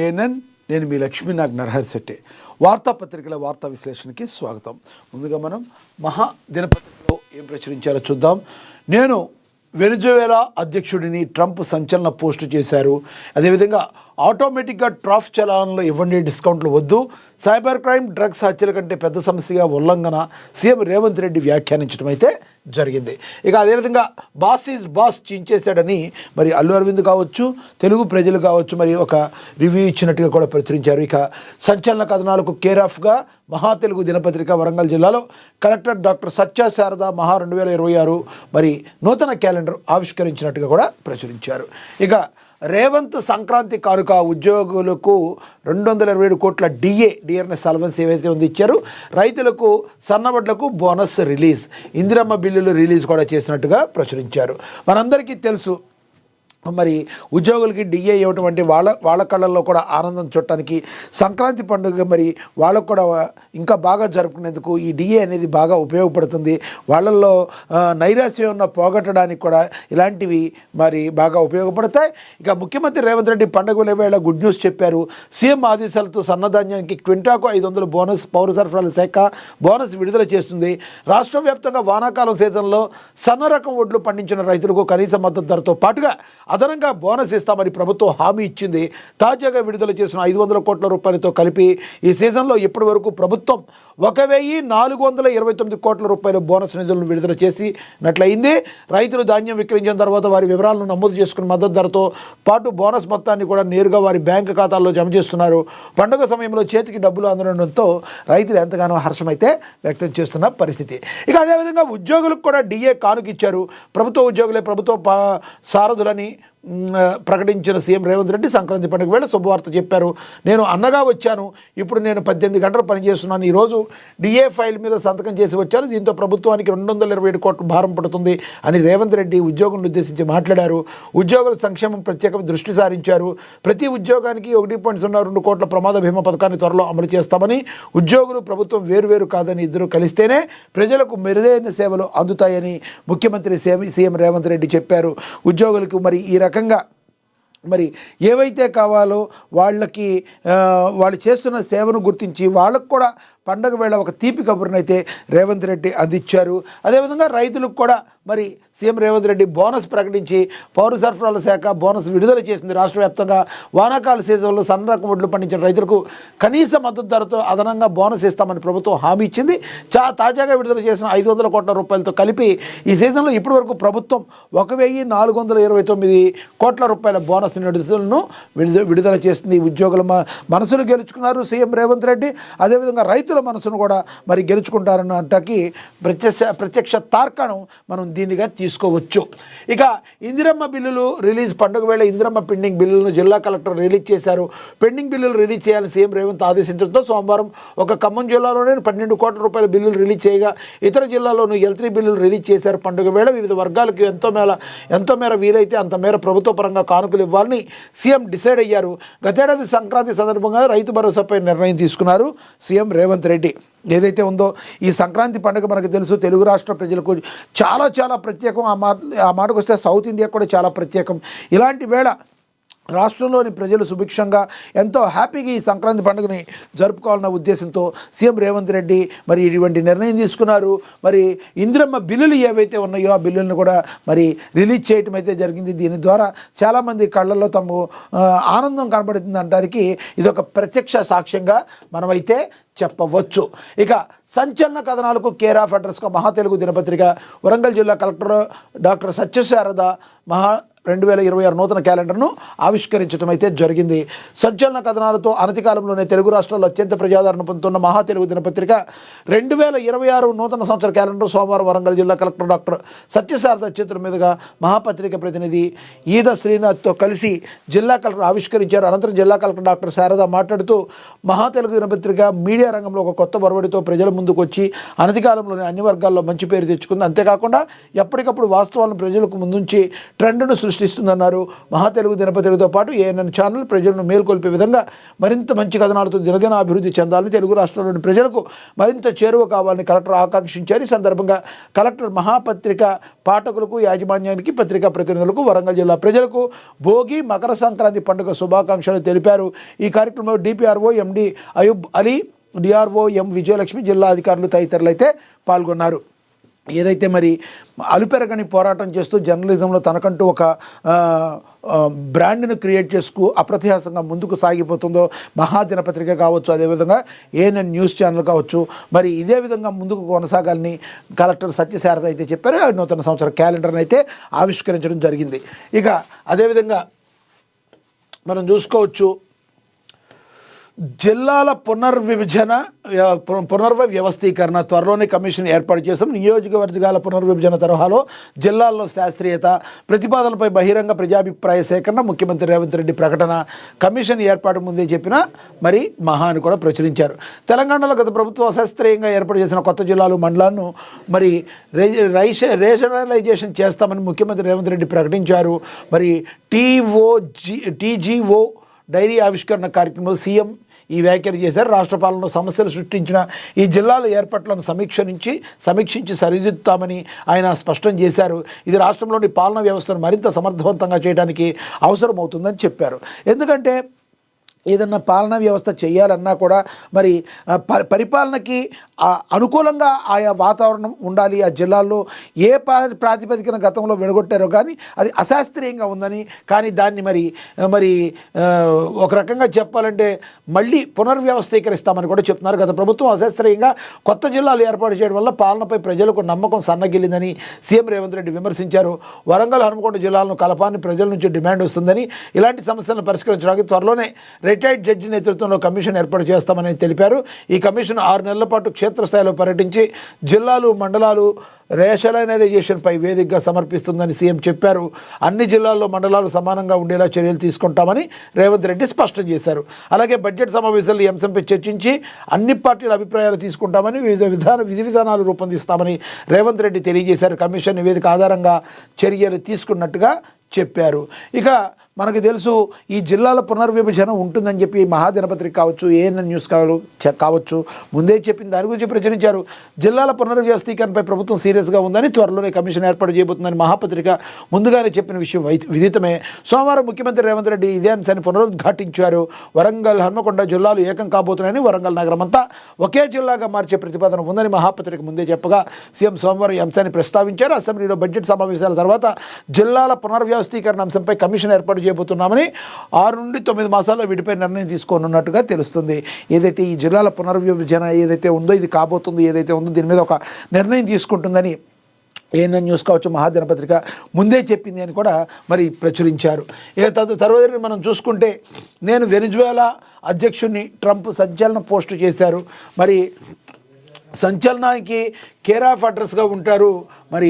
ANN నేను మీ లక్ష్మీనాగ్ నరహరిశెట్టి వార్తాపత్రికల వార్తా విశ్లేషణకి స్వాగతం. ముందుగా మనం మహా దినపత్రికలో ఏం ప్రచురించారో చూద్దాం. నేను వెనిజువేలా అధ్యక్షుడిని ట్రంప్ సంచలన పోస్టు చేశారు. అదేవిధంగా ఆటోమేటిక్గా ట్రాఫ్ చలాన్లో ఇవ్వండి, డిస్కౌంట్లు వద్దు, సైబర్ క్రైమ్ డ్రగ్స్ హత్యల కంటే పెద్ద సమస్యగా ఉల్లంఘన సీఎం రేవంత్ రెడ్డి వ్యాఖ్యానించడం అయితే జరిగింది. ఇక అదేవిధంగా బాస్ ఈజ్ బాస్ చించేశాడని మరి అల్లు అరవింద్ కావచ్చు, తెలుగు ప్రజలు కావచ్చు మరి ఒక రివ్యూ ఇచ్చినట్టుగా కూడా ప్రచురించారు. ఇక సంచలన కథనాలకు కేర్ ఆఫ్గా మహా తెలుగు దినపత్రిక వరంగల్ జిల్లాలో కలెక్టర్ డాక్టర్ సత్య శారద మహా 2026 మరి నూతన క్యాలెండర్ ఆవిష్కరించినట్టుగా కూడా ప్రచురించారు. ఇక రేవంత్ సంక్రాంతి కానుక ఉద్యోగులకు 227 కోట్ల డిఆర్ఎస్ అలవెన్స్ ఏవైతే ఉంది ఇచ్చారు. రైతులకు సన్నబడ్లకు బోనస్ రిలీజ్, ఇందిరమ్మ బిల్లులు రిలీజ్ కూడా చేసినట్టుగా ప్రచురించారు. మనందరికీ తెలుసు మరి ఉద్యోగులకి డిఏ ఇవ్వటం అంటే వాళ్ళ కళ్ళల్లో కూడా ఆనందం చూడటానికి సంక్రాంతి పండుగ మరి వాళ్ళకు కూడా ఇంకా బాగా జరుపుకునేందుకు ఈ డిఏ అనేది బాగా ఉపయోగపడుతుంది. వాళ్ళల్లో నైరాశ్యం ఉన్న పోగొట్టడానికి కూడా ఇలాంటివి మరి బాగా ఉపయోగపడతాయి. ఇక ముఖ్యమంత్రి రేవంత్ రెడ్డి పండుగల వేళ గుడ్ న్యూస్ చెప్పారు. సీఎం ఆదేశాలతో సన్నధాన్యానికి క్వింటాకు 500 బోనస్ పౌర సరఫరాల శాఖ బోనస్ విడుదల చేస్తుంది. రాష్ట్ర వ్యాప్తంగా వానాకాలం సీజన్లో సన్న రకం వడ్లు పండించిన రైతులకు కనీస మద్దతు ధరతో పాటుగా అదనంగా బోనస్ ఇస్తామని ప్రభుత్వం హామీ ఇచ్చింది. తాజాగా విడుదల చేసిన 500 కోట్ల రూపాయలతో కలిపి ఈ సీజన్లో ఇప్పటి వరకు ప్రభుత్వం 1429 కోట్ల రూపాయల బోనస్ నిధులను విడుదల చేసినట్లయింది. రైతులు ధాన్యం విక్రయించిన తర్వాత వారి వివరాలను నమోదు చేసుకుని మద్దతు ధరతో పాటు బోనస్ మొత్తాన్ని కూడా నేరుగా వారి బ్యాంకు ఖాతాల్లో జమ చేస్తున్నారు. పండుగ సమయంలో చేతికి డబ్బులు అందడంతో రైతులు ఎంతగానో హర్షమైతే వ్యక్తం చేస్తున్న పరిస్థితి. ఇక అదేవిధంగా ఉద్యోగులకు కూడా డిఏ కానుకిచ్చారు. ప్రభుత్వ ఉద్యోగులే ప్రభుత్వ సారథులని ప్రకటించిన సీఎం రేవంత్ రెడ్డి సంక్రాంతి పండుగ వేళ శుభవార్త చెప్పారు. నేను అన్నగా వచ్చాను, ఇప్పుడు నేను 18 గంటలు పనిచేస్తున్నాను, ఈరోజు డిఏ ఫైల్ మీద సంతకం చేసి వచ్చాను, దీంతో ప్రభుత్వానికి 227 కోట్ల భారం పడుతుంది అని రేవంత్ రెడ్డి ఉద్యోగులను ఉద్దేశించి మాట్లాడారు. ఉద్యోగుల సంక్షేమం ప్రత్యేక దృష్టి సారించారు. ప్రతి ఉద్యోగానికి 1.02 కోట్ల ప్రమాద బీమా పథకాన్ని త్వరలో అమలు చేస్తామని, ఉద్యోగులు ప్రభుత్వం వేరువేరు కాదని ఇద్దరు కలిస్తేనే ప్రజలకు మెరుగైన సేవలు అందుతాయని ముఖ్యమంత్రి సీఎం రేవంత్ రెడ్డి చెప్పారు. ఉద్యోగులకు మరి ఈ రకంగా మరి ఏవైతే కావాలో వాళ్ళకి వాళ్ళు చేస్తున్న సేవను గుర్తించి వాళ్ళకు కూడా పండగ వేళ ఒక తీపి కబురునైతే రేవంత్ రెడ్డి అందించారు. అదేవిధంగా రైతులకు కూడా మరి సీఎం రేవంత్ రెడ్డి బోనస్ ప్రకటించి పౌర సరఫరాల శాఖ బోనస్ విడుదల చేసింది. రాష్ట్ర వ్యాప్తంగా వానాకాల సీజన్లో సన్న రకం వడ్లు పండించిన రైతులకు కనీస మద్దతు ధరతో అదనంగా బోనస్ ఇస్తామని ప్రభుత్వం హామీ ఇచ్చింది. తాజాగా విడుదల చేసిన 500 కోట్ల రూపాయలతో కలిపి ఈ సీజన్లో ఇప్పటి వరకు ప్రభుత్వం 1429 కోట్ల రూపాయల బోనస్ నిధులను విడుదల చేస్తుంది. ఉద్యోగుల మనసులు గెలుచుకున్నారు సీఎం రేవంత్ రెడ్డి. అదేవిధంగా రైతుల మనసును కూడా మరి గెలుచుకుంటారన్నట్టుకి ప్రత్యక్ష తార్కాణం మనం దీనిగా తీసుకోవచ్చు. ఇక ఇందిరమ్మ బిల్లులు రిలీజ్, పండుగ వేళ ఇందిరమ్మ పెండింగ్ బిల్లులను జిల్లా కలెక్టర్ రిలీజ్ చేశారు. పెండింగ్ బిల్లులు రిలీజ్ చేయాలని సీఎం రేవంత్ ఆదేశించడంతో సోమవారం ఒక ఖమ్మం జిల్లాలోనే 12 కోట్ల రూపాయల బిల్లులు రిలీజ్ చేయగా ఇతర జిల్లాల్లోనూ L3 బిల్లులు రిలీజ్ చేశారు. పండుగ వేళ వివిధ వర్గాలకు ఎంతో మేర వీలైతే అంత మేర ప్రభుత్వ పరంగా కానుకలు ఇవ్వాలని సీఎం డిసైడ్ అయ్యారు. గతేడాది సంక్రాంతి సందర్భంగా రైతు భరోసాపై నిర్ణయం తీసుకున్నారు సీఎం రేవంత్ రెడ్డి. ఏదైతే ఉందో ఈ సంక్రాంతి పండుగ మనకు తెలుసు, తెలుగు రాష్ట్ర ప్రజలకు చాలా చాలా ప్రత్యేకం. ఆ మాటకు వస్తే సౌత్ ఇండియా కూడా చాలా ప్రత్యేకం. ఇలాంటి వేళ రాష్ట్రంలోని ప్రజలు సుభిక్షంగా ఎంతో హ్యాపీగా ఈ సంక్రాంతి పండుగని జరుపుకోవాలన్న ఉద్దేశంతో సీఎం రేవంత్ రెడ్డి మరి ఇటువంటి నిర్ణయం తీసుకున్నారు. మరి ఇందిరమ్మ బిల్లులు ఏవైతే ఉన్నాయో ఆ బిల్లులను కూడా మరి రిలీజ్ చేయటం అయితే జరిగింది. దీని ద్వారా చాలామంది కళ్ళల్లో తమ ఆనందం కనబడుతుంది అనడానికి ఇది ఒక ప్రత్యక్ష సాక్ష్యంగా మనమైతే చెప్పవచ్చు. ఇక సంచలన కథనాలకు కేర్ ఆఫ్ అడ్రస్గా మహా తెలుగు దినపత్రిక వరంగల్ జిల్లా కలెక్టర్ డాక్టర్ సత్యశారద మహా 2026 నూతన క్యాలెండర్ను ఆవిష్కరించడం అయితే జరిగింది. సంచలన కథనాలతో అనతి కాలంలోనే తెలుగు రాష్ట్రాల్లో అత్యంత ప్రజాదరణ పొందుతున్న మహా తెలుగు దినపత్రిక 2026 నూతన సంవత్సర క్యాలెండర్ సోమవారం వరంగల్ జిల్లా కలెక్టర్ డాక్టర్ సత్యశారద చేతుల మీదుగా మహాపత్రిక ప్రతినిధి ఈద శ్రీనాథ్తో కలిసి జిల్లా కలెక్టర్ ఆవిష్కరించారు. అనంతరం జిల్లా కలెక్టర్ డాక్టర్ శారద మాట్లాడుతూ మహా తెలుగు దినపత్రిక మీడియా రంగంలో ఒక కొత్త ఒరవడితో ప్రజల ముందుకు వచ్చి అనతి కాలంలోనే అన్ని వర్గాల్లో మంచి పేరు తెచ్చుకుంది. అంతేకాకుండా ఎప్పటికప్పుడు వాస్తవాలను ప్రజలకు ముందుంచి ట్రెండ్ను సృష్టి సృష్టిస్తుందన్నారు. మహా తెలుగు దినపత్రికతో పాటు ఏఎన్ఎన్ ఛానల్ ప్రజలను మేల్కొల్పే విధంగా మరింత మంచి కథనాలతో దినదిన అభివృద్ధి చెందాలని, తెలుగు రాష్ట్రాల్లోని ప్రజలకు మరింత చేరువ కావాలని కలెక్టర్ ఆకాంక్షించారు. ఈ సందర్భంగా కలెక్టర్ మహాపత్రిక పాఠకులకు, యాజమాన్యానికి, పత్రికా ప్రతినిధులకు, వరంగల్ జిల్లా ప్రజలకు భోగి, మకర సంక్రాంతి పండుగ శుభాకాంక్షలు తెలిపారు. ఈ కార్యక్రమంలో డిపిఆర్ఓ ఎండి అయూబ్ అలీ, డిఆర్ఓ ఎం విజయలక్ష్మి, జిల్లా అధికారులు తదితరులు అయితే పాల్గొన్నారు. ఏదైతే మరి అలుపెరగని పోరాటం చేస్తూ జర్నలిజంలో తనకంటూ ఒక బ్రాండ్ను క్రియేట్ చేసుకు అప్రతిహాసంగా ముందుకు సాగిపోతుందో మహాదినపత్రిక కావచ్చు, అదేవిధంగా ఏఎన్ఎన్ న్యూస్ ఛానల్ కావచ్చు, మరి ఇదే విధంగా ముందుకు కొనసాగాలని కలెక్టర్ సత్యశారద అయితే చెప్పారు. నూతన సంవత్సర క్యాలెండర్ని అయితే ఆవిష్కరించడం జరిగింది. ఇక అదేవిధంగా మనం చూసుకోవచ్చు, జిల్లాల పునర్వ్యవస్థీకరణ త్వరలోనే కమిషన్ ఏర్పాటు చేసాం. నియోజకవర్గాల పునర్విభజన తరహాలో జిల్లాల్లో శాస్త్రీయత ప్రతిపాదనలపై బహిరంగ ప్రజాభిప్రాయ సేకరణ, ముఖ్యమంత్రి రేవంత్ రెడ్డి ప్రకటన. కమిషన్ ఏర్పాటు ముందే చెప్పిన మరి మహాని కూడా ప్రచురించారు. తెలంగాణలో గత ప్రభుత్వం అశాస్త్రీయంగా ఏర్పాటు చేసిన కొత్త జిల్లాలు, మండలాలను మరి రేషనలైజేషన్ చేస్తామని ముఖ్యమంత్రి రేవంత్ రెడ్డి ప్రకటించారు. మరి టీజీఓ డైరీ ఆవిష్కరణ కార్యక్రమంలో సీఎం ఈ వ్యాఖ్యలు చేశారు. రాష్ట్ర పాలనలో సమస్యలు సృష్టించిన ఈ జిల్లాల ఏర్పాట్లను సమీక్షించి సరిదిద్దుతామని ఆయన స్పష్టం చేశారు. ఇది రాష్ట్రంలోని పాలనా వ్యవస్థను మరింత సమర్థవంతంగా చేయడానికి అవసరమవుతుందని చెప్పారు. ఎందుకంటే ఏదన్నా పాలనా వ్యవస్థ చేయాలన్నా కూడా మరి పరిపాలనకి అనుకూలంగా ఆయా వాతావరణం ఉండాలి. ఆ జిల్లాల్లో ఏ ప్రాతిపదికన గతంలో విడగొట్టారో కానీ అది అశాస్త్రీయంగా ఉందని, కానీ దాన్ని మరి ఒక రకంగా చెప్పాలంటే మళ్ళీ పునర్వ్యవస్థీకరిస్తామని కూడా చెప్తున్నారు. గత ప్రభుత్వం అశాస్త్రీయంగా కొత్త జిల్లాలు ఏర్పాటు చేయడం వల్ల పాలనపై ప్రజలకు నమ్మకం సన్నగిల్లిందని సీఎం రేవంత్ రెడ్డి విమర్శించారు. వరంగల్, హనుమకొండ జిల్లాలను కలపాలని ప్రజల నుంచి డిమాండ్ వస్తుందని, ఇలాంటి సమస్యలను పరిష్కరించడానికి త్వరలోనే రిటైర్డ్ జడ్జి నేతృత్వంలో కమిషన్ ఏర్పాటు చేస్తామని తెలిపారు. ఈ కమిషన్ 6 నెలల పాటు క్షేత్రస్థాయిలో పర్యటించి జిల్లాలు, మండలాలు రేషనలైజేషన్పై వేదికగా సమర్పిస్తుందని సీఎం చెప్పారు. అన్ని జిల్లాల్లో, మండలాలు సమానంగా ఉండేలా చర్యలు తీసుకుంటామని రేవంత్ రెడ్డి స్పష్టం చేశారు. అలాగే బడ్జెట్ సమావేశాల్లో ఈ అంశంపై చర్చించి అన్ని పార్టీల అభిప్రాయాలు తీసుకుంటామని, విధి విధానాలు రూపొందిస్తామని రేవంత్ రెడ్డి తెలియజేశారు. కమిషన్ నివేదిక ఆధారంగా చర్యలు తీసుకున్నట్టుగా చెప్పారు. ఇక మనకు తెలుసు, ఈ జిల్లాల పునర్విభజన ఉంటుందని చెప్పి మహాదినపత్రిక కావచ్చు, ఏఎన్ఎన్ న్యూస్ కావచ్చు ముందే చెప్పింది. దాని గురించి ప్రచురించారు. జిల్లాల పునర్వ్యవస్థీకరణపై ప్రభుత్వం సీరియస్గా ఉందని, త్వరలోనే కమిషన్ ఏర్పాటు చేయబోతుందని మహాపత్రిక ముందుగానే చెప్పిన విషయం విదితమే. సోమవారం ముఖ్యమంత్రి రేవంత్ రెడ్డి ఇదే అంశాన్ని పునరుద్ఘాటించారు. వరంగల్, హన్మకొండ జిల్లాలు ఏకం కాబోతున్నాయని, వరంగల్ నగరం అంతా ఒకే జిల్లాగా మార్చే ప్రతిపాదన ఉందని మహాపత్రిక ముందే చెప్పగా సీఎం సోమవారం ఈ అంశాన్ని ప్రస్తావించారు. అసెంబ్లీలో బడ్జెట్ సమావేశాల తర్వాత జిల్లాల పునర్వ్యవస్థీకరణ అంశంపై కమిషన్ ఏర్పాటు చేయబోతున్నామని 6 నుండి 9 మాసాల్లో వీటిపై నిర్ణయం తీసుకోనున్నట్టుగా తెలుస్తుంది. ఏదైతే ఈ జిల్లాల పునర్విభజన ఏదైతే ఉందో, ఇది కాబోతుందో ఏదైతే ఉందో, దీని మీద ఒక నిర్ణయం తీసుకుంటుందని ఏఎన్ఎన్ న్యూస్ కావచ్చు, మహాదినపత్రిక ముందే చెప్పింది అని కూడా మరి ప్రచురించారు. తర్వాత మనం చూసుకుంటే, నేను వెనిజువేలా అధ్యక్షుడిని ట్రంప్ సంచలన పోస్టు చేశారు. మరి సంచలనానికి కేర్ ఆఫ్ అడ్రస్గా ఉంటారు మరి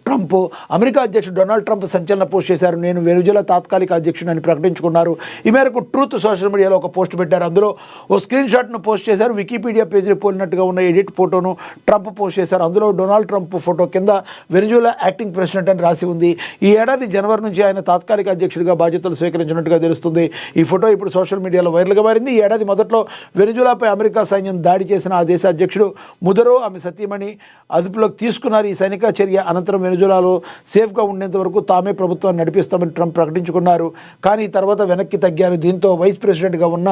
ట్రంప్. అమెరికా అధ్యక్షుడు డొనాల్డ్ ట్రంప్ సంచలన పోస్ట్ చేశారు. నేను వెనిజులా తాత్కాలిక అధ్యక్షుడిని ప్రకటించుకున్నారు. ఈ మేరకు ట్రూత్ సోషల్ మీడియాలో ఒక పోస్ట్ పెట్టారు. అందులో ఓ స్క్రీన్ షాట్ను పోస్ట్ చేశారు. వికీపీడియా పేజీని పోలినట్టుగా ఉన్న ఎడిట్ ఫోటోను ట్రంప్ పోస్ట్ చేశారు. అందులో డొనాల్డ్ ట్రంప్ ఫోటో కింద వెనిజులా యాక్టింగ్ ప్రెసిడెంట్ అని రాసి ఉంది. ఈ ఏడాది జనవరి నుంచి ఆయన తాత్కాలిక అధ్యక్షుడిగా బాధ్యతలు స్వీకరించినట్టుగా తెలుస్తుంది. ఈ ఫోటో ఇప్పుడు సోషల్ మీడియాలో వైరల్గా మారింది. ఈ ఏడాది మొదట్లో వెనిజులాపై అమెరికా సైన్యం దాడి చేసిన ఆ దేశ అధ్యక్షుడు ముదరో, ఆమె సతీమణి అదుపులోకి తీసుకున్నారు. ఈ సైనిక చర్య అనంతరం వెనిజులాలో సేఫ్గా ఉండేంత వరకు తామే ప్రభుత్వాన్ని నడిపిస్తామని ట్రంప్ ప్రకటించుకున్నారు. కానీ తర్వాత వెనక్కి తగ్గారు. దీంతో వైస్ ప్రెసిడెంట్గా ఉన్న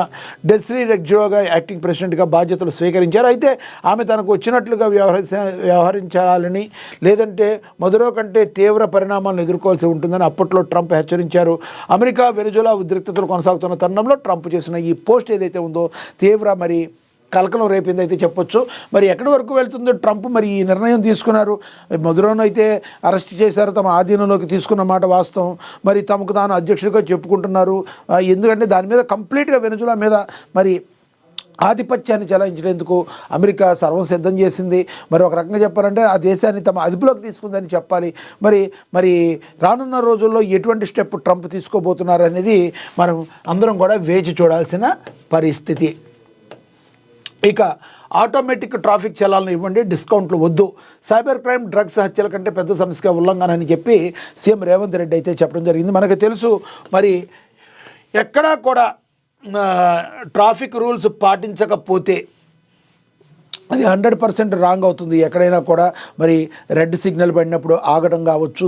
డెస్రీ రెగ్జోగా యాక్టింగ్ ప్రెసిడెంట్గా బాధ్యతలు స్వీకరించారు. అయితే ఆమె తనకు వచ్చినట్లుగా వ్యవహరించాలని, లేదంటే మదురో కంటే తీవ్ర పరిణామాలను ఎదుర్కోవాల్సి ఉంటుందని అప్పట్లో ట్రంప్ హెచ్చరించారు. అమెరికా వెనిజులా ఉద్రిక్తతలు కొనసాగుతున్న తరుణంలో ట్రంప్ చేసిన ఈ పోస్ట్ ఏదైతే ఉందో తీవ్ర మరి కలకలం రేపింది అయితే చెప్పొచ్చు. మరి ఎక్కడి వరకు వెళ్తుందో ట్రంప్ మరి ఈ నిర్ణయం తీసుకున్నారు. మదురోను అయితే అరెస్ట్ చేశారు, తమ ఆధీనంలోకి తీసుకున్న మాట వాస్తవం. మరి తమకు తాను అధ్యక్షుడిగా చెప్పుకుంటున్నారు. ఎందుకంటే దాని మీద కంప్లీట్గా వెనిజులా మీద మరి ఆధిపత్యాన్ని చెలాయించేందుకు అమెరికా సర్వం సిద్ధం చేసింది. మరి ఒక రకంగా చెప్పాలంటే ఆ దేశాన్ని తమ అదుపులోకి తీసుకుందని చెప్పాలి. మరి రానున్న రోజుల్లో ఎటువంటి స్టెప్ ట్రంప్ తీసుకోబోతున్నారు అనేది మనం అందరం కూడా వేచి చూడాల్సిన పరిస్థితి. ఇక ఆటోమేటిక్ ట్రాఫిక్ చలాలను ఇవ్వండి, డిస్కౌంట్లు వద్దు. సైబర్ క్రైమ్, డ్రగ్స్ హత్యల కంటే పెద్ద సమస్య ఉల్లంఘన అని చెప్పి సీఎం రేవంత్ రెడ్డి అయితే చెప్పడం జరిగింది. మనకు తెలుసు మరి ఎక్కడా కూడా ట్రాఫిక్ రూల్స్ పాటించకపోతే అది 100% రాంగ్ అవుతుంది. ఎక్కడైనా కూడా మరి రెడ్ సిగ్నల్ పడినప్పుడు ఆగడం కావచ్చు,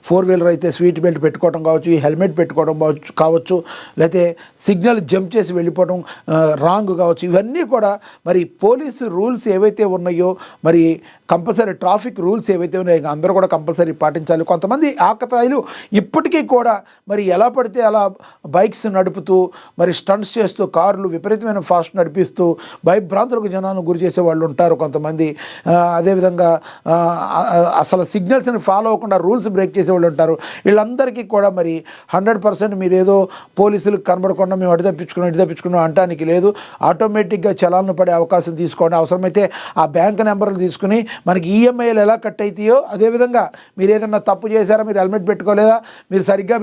ఫోర్ వీలర్ అయితే సీట్ బెల్ట్ పెట్టుకోవడం కావచ్చు, హెల్మెట్ పెట్టుకోవడం కావచ్చు, లేకపోతే సిగ్నల్ జంప్ చేసి వెళ్ళిపోవడం రాంగ్ కావచ్చు. ఇవన్నీ కూడా మరి పోలీసు రూల్స్ ఏవైతే ఉన్నాయో, మరి కంపల్సరీ ట్రాఫిక్ రూల్స్ ఏవైతే ఉన్నాయో అందరూ కూడా కంపల్సరీ పాటించాలి. కొంతమంది ఆకతాయిలు ఇప్పటికీ కూడా మరి ఎలా పడితే అలా బైక్స్ నడుపుతూ మరి స్టంట్స్ చేస్తూ కార్లు విపరీతమైన ఫాస్ట్ నడిపిస్తూ భయభ్రాంతులకు జనాలను గురి చేసే వాళ్ళు ఉంటారు కొంతమంది. అదేవిధంగా అసలు సిగ్నల్స్ని ఫాలో అవ్వకుండా రూల్స్ బ్రేక్ చేసేవాళ్ళు ఉంటారు. వీళ్ళందరికీ కూడా మరి 100% మీరు ఏదో పోలీసులకు కనబడకుండా మేము ఇటు తప్పించుకున్నాం అంటానికి లేదు. ఆటోమేటిక్గా చలాలను పడే అవకాశం తీసుకోండి. అవసరమైతే ఆ బ్యాంక్ నెంబర్లు తీసుకుని మనకి ఈఎంఐలు ఎలా కట్ అవుతాయో అదేవిధంగా మీరు ఏదన్నా తప్పు చేశారా, మీరు హెల్మెట్ పెట్టుకోలేదా, మీరు సరిగ్గా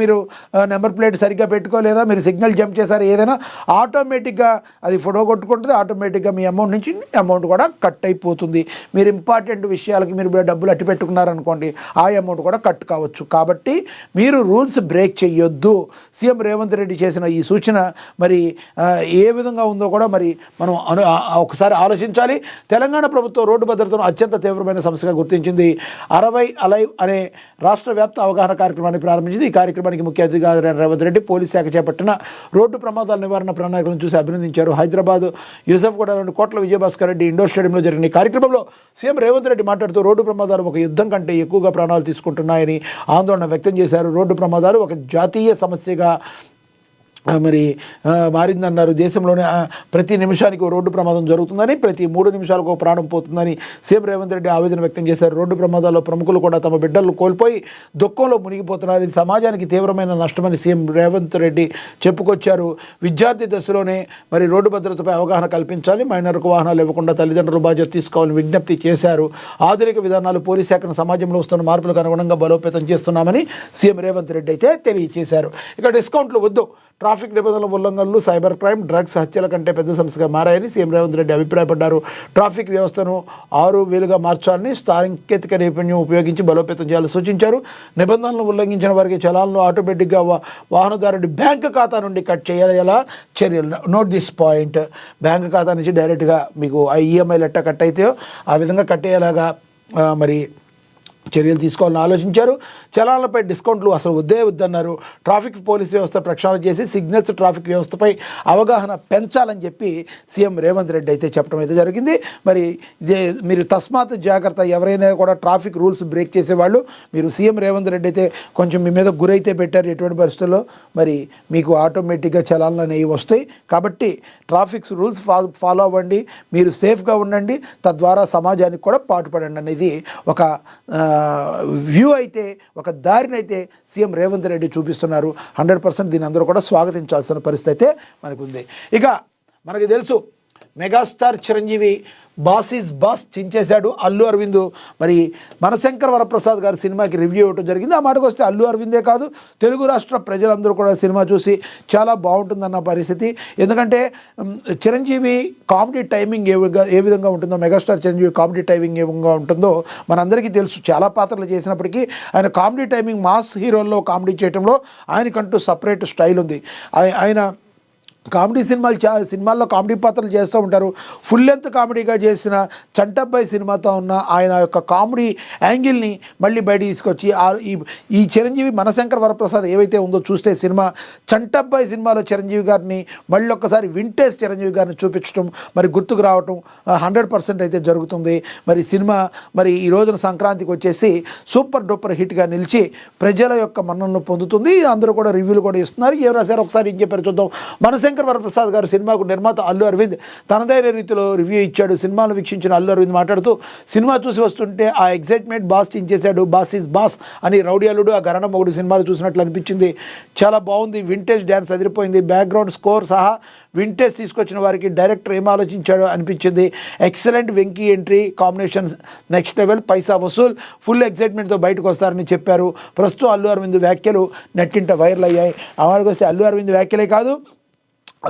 నెంబర్ ప్లేట్ సరిగ్గా పెట్టుకోలేదా, మీరు సిగ్నల్ జంప్ చేశారా, ఏదైనా ఆటోమేటిక్గా అది ఫోటో కొట్టుకుంటుంది. ఆటోమేటిక్గా మీ అమౌంట్ నుంచి అమౌంట్ కూడా కట్ అయిపోతుంది. మీరు ఇంపార్టెంట్ విషయాలకి మీరు డబ్బులు అట్టి పెట్టుకున్నారనుకోండి, ఆ అమౌంట్ కూడా కట్ కావచ్చు. కాబట్టి మీరు రూల్స్ బ్రేక్ చేయొద్దు. సీఎం రేవంత్ రెడ్డి చేసిన ఈ సూచన మరి ఏ విధంగా ఉందో కూడా మరి మనం ఒకసారి ఆలోచించాలి. తెలంగాణ ప్రభుత్వం రోడ్డు భద్రతను అత్యంత తీవ్రమైన సమస్యగా గుర్తించింది. 60 అలైవ్ అనే రాష్ట్ర వ్యాప్త అవగాహన కార్యక్రమాన్ని ప్రారంభించింది. ఈ కార్యక్రమానికి ముఖ్య అతిథిగా రేవంత్ రెడ్డి పోలీస్ శాఖ చేపట్టిన రోడ్డు ప్రమాదాల నివారణ ప్రణాళికలను చూసి అభినందించారు. హైదరాబాద్ యూసఫ్గూడలోని కోట్ల విజయభాస్కర్ రెడ్డి ఇండోర్ స్టేడియంలో జరిగిన ఈ కార్యక్రమంలో సీఎం రేవంత్ రెడ్డి మాట్లాడుతూ రోడ్డు ప్రమాదాలు ఒక యుద్ధం కంటే ఎక్కువగా ప్రాణాలు తీసుకుంటున్నాయని ఆందోళన వ్యక్తం చేశారు. రోడ్డు ప్రమాదాలు ఒక జాతీయ సమస్యగా మరి మారిందన్నారు. దేశంలోనే ప్రతి నిమిషానికి ఒక రోడ్డు ప్రమాదం జరుగుతుందని, ప్రతి 3 నిమిషాలకు ఒక ప్రాణం పోతుందని సీఎం రేవంత్ రెడ్డి ఆవేదన వ్యక్తం చేశారు. రోడ్డు ప్రమాదాల్లో ప్రముఖులు కూడా తమ బిడ్డలను కోల్పోయి దుఃఖంలో మునిగిపోతున్నారు. ఇది సమాజానికి తీవ్రమైన నష్టమని సీఎం రేవంత్ రెడ్డి చెప్పుకొచ్చారు. విద్యార్థి దశలోనే మరి రోడ్డు భద్రతపై అవగాహన కల్పించాలి, మైనర్కు వాహనాలు ఇవ్వకుండా తల్లిదండ్రులు బాధ్యత తీసుకోవాలని విజ్ఞప్తి చేశారు. ఆధునిక విధానాలు పోలీస్ శాఖను సమాజంలో వస్తున్న మార్పులకు అనుగుణంగా బలోపేతం చేస్తున్నామని సీఎం రేవంత్ రెడ్డి అయితే తెలియజేశారు. ఇక డిస్కౌంట్లు వద్దు, ట్రాఫిక్ నిబంధనల ఉల్లంఘనలు, సైబర్ క్రైమ్, డ్రగ్స్ హత్యల కంటే పెద్ద సమస్యగా మారాయని సీఎం రేవంత్ రెడ్డి అభిప్రాయపడ్డారు. ట్రాఫిక్ వ్యవస్థను 6,000గా మార్చాలని, సాంకేతిక నైపుణ్యం ఉపయోగించి బలోపేతం చేయాలని సూచించారు. నిబంధనలను ఉల్లంఘించిన వారికి చలాలను ఆటోమేటిక్గా వాహనదారుడి బ్యాంక్ ఖాతా నుండి కట్ చేయాలా చర్యలు. Note this point. బ్యాంక్ ఖాతా నుంచి డైరెక్ట్గా మీకు ఆ ఈఎంఐలు ఎట్టా కట్ అవుతాయో ఆ విధంగా కట్టేలాగా మరి చర్యలు తీసుకోవాలని ఆలోచించారు. చలాన్లపై డిస్కౌంట్లు అసలు వద్దన్నారు. ట్రాఫిక్ పోలీస్ వ్యవస్థ ప్రక్షాళన చేసి సిగ్నల్స్ ట్రాఫిక్ వ్యవస్థపై అవగాహన పెంచాలని చెప్పి సీఎం రేవంత్ రెడ్డి అయితే చెప్పడం అయితే జరిగింది. మరి ఇదే మీరు తస్మాత్ జాగ్రత్త, ఎవరైనా కూడా ట్రాఫిక్ రూల్స్ బ్రేక్ చేసేవాళ్ళు మీరు సీఎం రేవంత్ రెడ్డి అయితే కొంచెం మీ మీద గురైతే పెట్టారు. ఎటువంటి పరిస్థితుల్లో మరి మీకు ఆటోమేటిక్గా చలాన్లు అనేవి వస్తాయి. కాబట్టి ట్రాఫిక్ రూల్స్ ఫాలో అవ్వండి, మీరు సేఫ్గా ఉండండి, తద్వారా సమాజానికి కూడా పాటుపడండి అనేది ఒక వ్యూ అయితే, ఒక దారినైతే సీఎం రేవంత్ రెడ్డి చూపిస్తున్నారు. 100% దీని అందరూ కూడా స్వాగతించాల్సిన పరిస్థితి అయితే మనకు ఉంది. ఇక మనకి తెలుసు megastar Chiranjeevi boss is boss చించేశాడు. అల్లు అరవింద్ మరి మనశంకర్ వరప్రసాద్ గారి సినిమాకి రివ్యూ ఇవ్వడం జరిగింది. ఆ మాటకు వస్తే అల్లు అరవిందే కాదు, తెలుగు రాష్ట్ర ప్రజలందరూ కూడా సినిమా చూసి చాలా బాగుంటుందన్న పరిస్థితి. ఎందుకంటే చిరంజీవి కామెడీ టైమింగ్ ఏ విధంగా ఉంటుందో, మెగాస్టార్ చిరంజీవి కామెడీ టైమింగ్ ఏ విధంగా ఉంటుందో మనందరికీ తెలుసు. చాలా పాత్రలు చేసినప్పటికీ ఆయన కామెడీ టైమింగ్ మాస్ హీరోల్లో కామెడీ చేయడంలో ఆయనకంటూ సపరేట్ స్టైల్ ఉంది. ఆయన కామెడీ సినిమాల్లో కామెడీ పాత్రలు చేస్తూ ఉంటారు. ఫుల్ లెంత్ కామెడీగా చేసిన చంటబ్బాయి సినిమాతో ఉన్న ఆయన యొక్క కామెడీ యాంగిల్ని మళ్ళీ బయట తీసుకొచ్చి ఈ చిరంజీవి మనశంకర్ వరప్రసాద్ ఏవైతే ఉందో చూస్తే సినిమా చంటబ్బాయి సినిమాలో చిరంజీవి గారిని మళ్ళీ ఒక్కసారి వింటేజ్ చిరంజీవి గారిని చూపించడం మరి గుర్తుకు రావటం 100% అయితే జరుగుతుంది. మరి సినిమా మరి ఈ రోజున సంక్రాంతికి వచ్చేసి సూపర్ డూపర్ హిట్గా నిలిచి ప్రజల యొక్క మన్ననను పొందుతుంది. అందరూ కూడా రివ్యూలు కూడా ఇస్తున్నారు. ఏం రాశారు ఒకసారి ఏం చెప్పారు చూద్దాం. మనశంకర్ వరప్రసాద్ గారు సినిమాకు నిర్మాత అల్లు అరవింద్ తనదైన రీతిలో రివ్యూ ఇచ్చాడు. సినిమాను వీక్షించిన అల్లు అరవింద్ మాట్లాడుతూ సినిమా చూసి వస్తుంటే ఆ ఎగ్జైట్మెంట్ బాస్ చించేశాడు. బాస్ ఈజ్ బాస్ అని రౌడీ అల్లుడు, ఆ గరణ మొగుడు సినిమాలు చూసినట్లు అనిపించింది. చాలా బాగుంది. వింటేజ్ డ్యాన్స్ అదిరిపోయింది. బ్యాక్గ్రౌండ్ స్కోర్ సహా వింటేజ్ తీసుకొచ్చిన వారికి డైరెక్టర్ ఏం ఆలోచించాడో అనిపించింది. Excellent Venky entry combinations next level, paisa vasool, full ఎగ్జైట్మెంట్తో బయటకు వస్తారని చెప్పారు. ప్రస్తుతం అల్లు అరవింద్ వ్యాఖ్యలు నెట్టింట వైరల్ అయ్యాయి. అవాడికి వస్తే అల్లు అరవింద్ వ్యాఖ్యలే కాదు,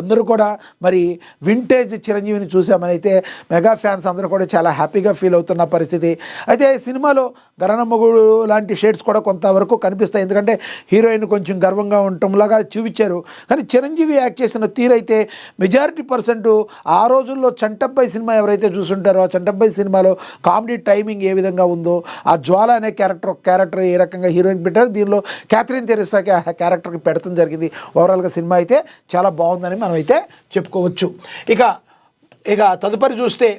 అందరూ కూడా మరి వింటేజ్ చిరంజీవిని చూసామని అయితే మెగా ఫ్యాన్స్ అందరూ కూడా చాలా హ్యాపీగా ఫీల్ అవుతున్న పరిస్థితి. అయితే సినిమాలో గరణమ్మగుడు లాంటి షేడ్స్ కూడా కొంతవరకు కనిపిస్తాయి, ఎందుకంటే హీరోయిన్ కొంచెం గర్వంగా ఉండటంలాగా చూపించారు. కానీ చిరంజీవి యాక్ట్ చేసిన తీరైతే మెజారిటీ పర్సెంట్ ఆ రోజుల్లో చంటబ్బాయి సినిమా ఎవరైతే చూసుంటారో ఆ చంటబ్బాయి సినిమాలో కామెడీ టైమింగ్ ఏ విధంగా ఉందో, ఆ జ్వాల అనే క్యారెక్టర్ ఏ రకంగా హీరోయిన్ పెట్టారు, దీనిలో క్యాథరిన్ తెరిసాకి ఆ క్యారెక్టర్కి పెడతాం జరిగింది. ఓవరాల్గా సినిమా అయితే చాలా బాగుందని మనం అయితే చెప్పుకోవచ్చు. ఇక తదుపరి చూస్తే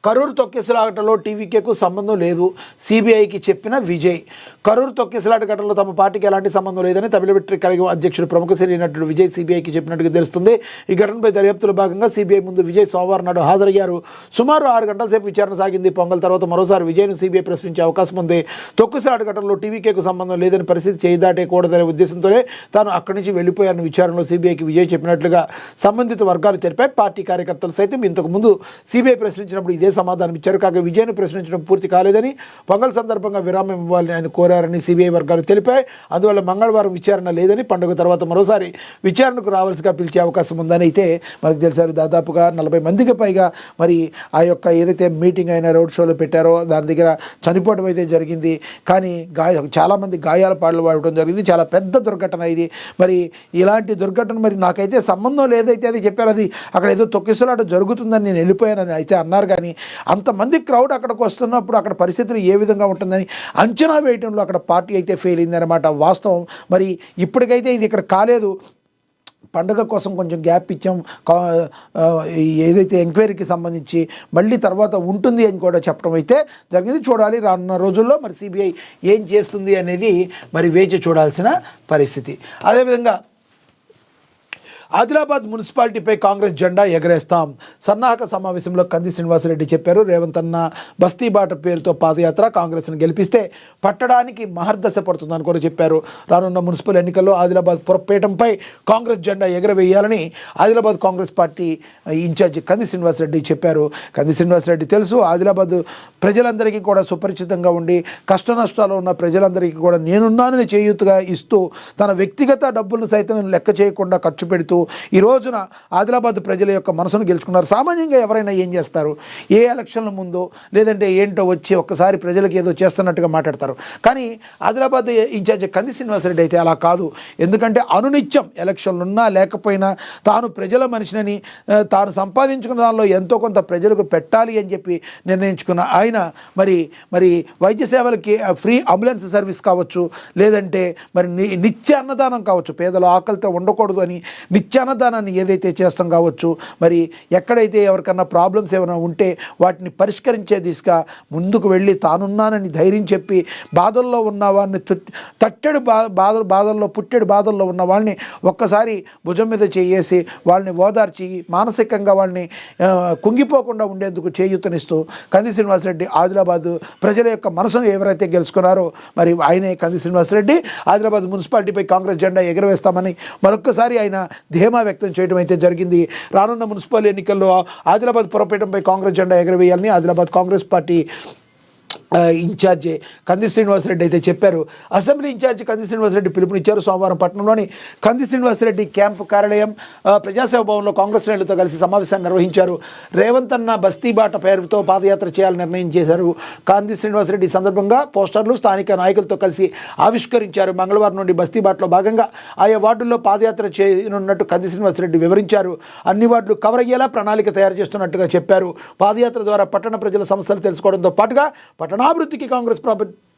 కరూరు తొక్కిసలాటలో టీవీకేకు సంబంధం లేదు, సిబిఐకి చెప్పిన విజయ్. కరూరు తొక్కిసలాట ఘటనలో తమ పార్టీకి ఎలాంటి సంబంధం లేదని తమిళ కలిగి అధ్యక్షుడు ప్రముఖ సినీ నటుడు విజయ్ సిబిఐకి చెప్పినట్టుగా తెలుస్తుంది. ఈ ఘటనపై దర్యాప్తులో భాగంగా సిబిఐ ముందు విజయ్ సోమవారం నాడు హాజరయ్యారు. సుమారు 6 గంటల సేపు విచారణ సాగింది. పొంగల్ తర్వాత మరోసారి విజయ్ను సిబిఐ ప్రశ్నించే అవకాశం ఉంది. తొక్కిసలాట ఘటనలో టీవీకేకు సంబంధం లేదని పరిస్థితి చేయదాటేకూడదనే ఉద్దేశంతోనే తాను అక్కడి నుంచి వెళ్ళిపోయారని విచారణలో సిబిఐకి విజయ్ చెప్పినట్లుగా సంబంధిత వర్గాలు తెలిపాయి. పార్టీ కార్యకర్తలు సైతం ఇంతకుముందు సిబిఐ ప్రశ్నించినప్పుడు ఇదే సమాధానం ఇచ్చారు. కాగా విజయ్ను ప్రశ్నించడం పూర్తి కాలేదని, పొంగల్ సందర్భంగా విరామం ఇవ్వాలని ఆయన కోరారని సిబిఐ వర్గాలు తెలిపాయి. అందువల్ల మంగళవారం విచారణ లేదని, పండుగ తర్వాత మరోసారి విచారణకు రావాల్సిగా పిలిచే అవకాశం ఉందని అయితే మనకు తెలిసారు. దాదాపుగా 40 మందికి పైగా మరి ఆ యొక్క ఏదైతే మీటింగ్ అయినా రోడ్ షోలో పెట్టారో దాని దగ్గర చనిపోవడం అయితే జరిగింది. కానీ చాలామంది గాయాల పాటలు పాడటం జరిగింది. చాలా పెద్ద దుర్ఘటన ఇది. మరి ఇలాంటి దుర్ఘటన మరి నాకైతే సంబంధం లేదైతే అని చెప్పారు. అది అక్కడ ఏదో తొక్కిసలాట జరుగుతుందని నేను వెళ్ళిపోయానని అయితే అన్నారు. కానీ అంతమంది క్రౌడ్ అక్కడికి వస్తున్నప్పుడు అక్కడ పరిస్థితులు ఏ విధంగా ఉంటుందని అంచనా వేయడంలో అక్కడ పార్టీ అయితే ఫెయిల్ అయిందన్నమాట వాస్తవం. మరి ఇప్పటికైతే ఇది ఇక్కడ కాలేదు, పండుగ కోసం కొంచెం గ్యాప్ ఇచ్చాం, ఏదైతే ఎంక్వైరీకి సంబంధించి మళ్ళీ తర్వాత ఉంటుంది అని కూడా చెప్పడం అయితే జరిగింది. చూడాలి రానున్న రోజుల్లో మరి సిబిఐ ఏం చేస్తుంది అనేది మరి వేచి చూడాల్సిన పరిస్థితి. అదేవిధంగా ఆదిలాబాద్ మున్సిపాలిటీపై కాంగ్రెస్ జెండా ఎగరేస్తాం, సన్నాహక సమావేశంలో కంది శ్రీనివాసరెడ్డి చెప్పారు. రేవంత్ అన్న బస్తీ బాట పేరుతో పాదయాత్ర, కాంగ్రెస్ను గెలిపిస్తే పట్టడానికి మహర్దశ పడుతుందని కూడా చెప్పారు. రానున్న మున్సిపల్ ఎన్నికల్లో ఆదిలాబాద్ పురపేటంపై కాంగ్రెస్ జెండా ఎగరవేయాలని ఆదిలాబాద్ కాంగ్రెస్ పార్టీ ఇన్ఛార్జి కంది శ్రీనివాసరెడ్డి చెప్పారు. కంది శ్రీనివాసరెడ్డి తెలుసు, ఆదిలాబాద్ ప్రజలందరికీ కూడా సుపరిచితంగా ఉండి కష్ట నష్టాలు ఉన్న ప్రజలందరికీ కూడా నేనున్నానని చేయూతగా ఇస్తూ తన వ్యక్తిగత డబ్బులను సైతం లెక్క చేయకుండా ఖర్చు పెడుతూ ఈ రోజున ఆదిలాబాద్ ప్రజల యొక్క మనసును గెలుచుకున్నారు. సామాన్యంగా ఎవరైనా ఏం చేస్తారు, ఏ ఎలక్షన్ల ముందో లేదంటే ఏంటో వచ్చి ఒక్కసారి ప్రజలకు ఏదో చేస్తున్నట్టుగా మాట్లాడతారు. కానీ ఆదిలాబాద్ ఇన్ఛార్జి కంది శ్రీనివాసరెడ్డి అయితే అలా కాదు. ఎందుకంటే అనునిత్యం ఎలక్షన్లు ఉన్నా లేకపోయినా తాను ప్రజల మనిషినని, తాను సంపాదించుకున్న దానిలో ఎంతో కొంత ప్రజలకు పెట్టాలి అని చెప్పి నిర్ణయించుకున్న ఆయన మరి వైద్య సేవలకి ఫ్రీ అంబులెన్స్ సర్వీస్ కావచ్చు, లేదంటే మరి నిత్య అన్నదానం కావచ్చు, పేదలు ఆకలితో ఉండకూడదు అని నిత్యాన్నదానాన్ని ఏదైతే చేస్తాం కావచ్చు, మరి ఎక్కడైతే ఎవరికన్నా ప్రాబ్లమ్స్ ఏమైనా ఉంటే వాటిని పరిష్కరించే దిశగా ముందుకు వెళ్ళి తానున్నానని ధైర్యం చెప్పి బాధల్లో ఉన్న వాడిని బాధల్లో పుట్టెడు బాధల్లో ఉన్న వాళ్ళని ఒక్కసారి భుజం మీద చేసి వాళ్ళని ఓదార్చి మానసికంగా వాళ్ళని కుంగిపోకుండా ఉండేందుకు చేయూతనిస్తూ కంది శ్రీనివాసరెడ్డి ఆదిలాబాద్ ప్రజల యొక్క మనసును ఎవరైతే గెలుచుకున్నారో మరి ఆయనే కంది శ్రీనివాసరెడ్డి ఆదిలాబాద్ మున్సిపాలిటీపై కాంగ్రెస్ జెండా ఎగరవేస్తామని మరొక్కసారి ఆయన ధీమా వ్యక్తం చేయడం అయితే జరిగింది. రానున్న మున్సిపల్ ఎన్నికల్లో ఆదిలాబాద్ పురపేటంపై కాంగ్రెస్ జెండా ఎగరవేయాలని ఆదిలాబాద్ కాంగ్రెస్ పార్టీ ఇన్ఛార్జి కంది శ్రీనివాసరెడ్డి అయితే చెప్పారు. అసెంబ్లీ ఇన్ఛార్జి కంది శ్రీనివాసరెడ్డి పిలుపునిచ్చారు. సోమవారం పట్టణంలోని కంది శ్రీనివాసరెడ్డి క్యాంపు కార్యాలయం ప్రజాసేవ భవన్లో కాంగ్రెస్ శ్రేణులతో కలిసి సమావేశాన్ని నిర్వహించారు. రేవంత్ అన్న బస్తీ బాట పేరుతో పాదయాత్ర చేయాలని నిర్ణయం చేశారు. కంది శ్రీనివాసరెడ్డి ఈ సందర్భంగా పోస్టర్లు స్థానిక నాయకులతో కలిసి ఆవిష్కరించారు. మంగళవారం నుండి బస్తీ బాటలో భాగంగా ఆయా వార్డుల్లో పాదయాత్ర చేయనున్నట్టు కంది శ్రీనివాసరెడ్డి వివరించారు. అన్ని వార్డులు కవర్ అయ్యేలా ప్రణాళిక తయారు చేస్తున్నట్టుగా చెప్పారు. పాదయాత్ర ద్వారా పట్టణ ప్రజల సమస్యలు తెలుసుకోవడంతో పాటుగా పట్టణాభివృద్ధికి కాంగ్రెస్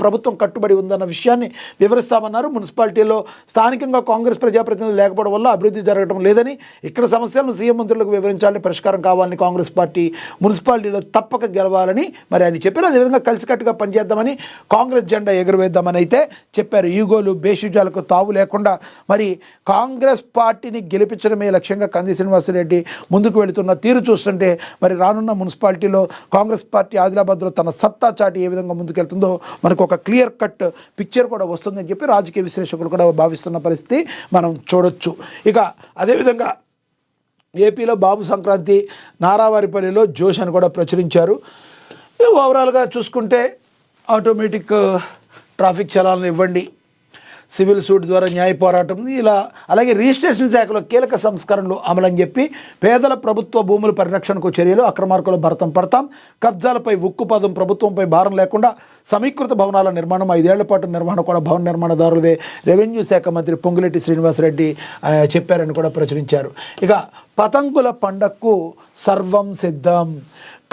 ప్రభుత్వం కట్టుబడి ఉందన్న విషయాన్ని వివరిస్తామన్నారు. మున్సిపాలిటీలో స్థానికంగా కాంగ్రెస్ ప్రజాప్రతినిధులు లేకపోవడం వల్ల అభివృద్ధి జరగడం లేదని, ఇక్కడ సమస్యలను సీఎం మంత్రులకు వివరించాలని, పరిష్కారం కావాలని కాంగ్రెస్ పార్టీ మున్సిపాలిటీలో తప్పక గెలవాలని మరి ఆయన చెప్పారు. అదేవిధంగా కలిసికట్టుగా పనిచేద్దామని, కాంగ్రెస్ జెండా ఎగురవేద్దామని అయితే చెప్పారు. ఈగోలు బేషుజాలకు తావు లేకుండా మరి కాంగ్రెస్ పార్టీని గెలిపించడమే లక్ష్యంగా కంది శ్రీనివాసరెడ్డి ముందుకు వెళుతున్న తీరు చూస్తుంటే మరి రానున్న మున్సిపాలిటీలో కాంగ్రెస్ పార్టీ ఆదిలాబాద్లో తన సత్తా చాటి ఏ విధంగా ముందుకెళ్తుందో మనకు ఒక క్లియర్ కట్ పిక్చర్ కూడా వస్తుందని చెప్పి రాజకీయ విశ్లేషకులు కూడా భావిస్తున్న పరిస్థితి మనం చూడొచ్చు. ఇక అదేవిధంగా ఏపీలో బాబు సంక్రాంతి నారావారిపల్లిలో జోష్ అని కూడా ప్రచురించారు. ఓవరాల్గా చూసుకుంటే ఆటోమేటిక్ ట్రాఫిక్ చలాలను ఇవ్వండి, సివిల్ సూట్ ద్వారా న్యాయ పోరాటం ఇలా అలాగే రిజిస్ట్రేషన్ శాఖలో కీలక సంస్కరణలు అమలని చెప్పి పేదల ప్రభుత్వ భూముల పరిరక్షణకు చర్యలు అక్రమార్కుల భరతం పడతాం కబ్జాలపై ఉక్కుపాదం ప్రభుత్వంపై భారం లేకుండా సమీకృత భవనాల నిర్మాణం 5 ఏళ్ల పాటు నిర్వహణ కూడా భవన నిర్మాణదారులదే రెవెన్యూ శాఖ మంత్రి పొంగులేటి శ్రీనివాసరెడ్డి చెప్పారని కూడా ప్రచురించారు. ఇక పతంగుల పండగకు సర్వం సిద్ధం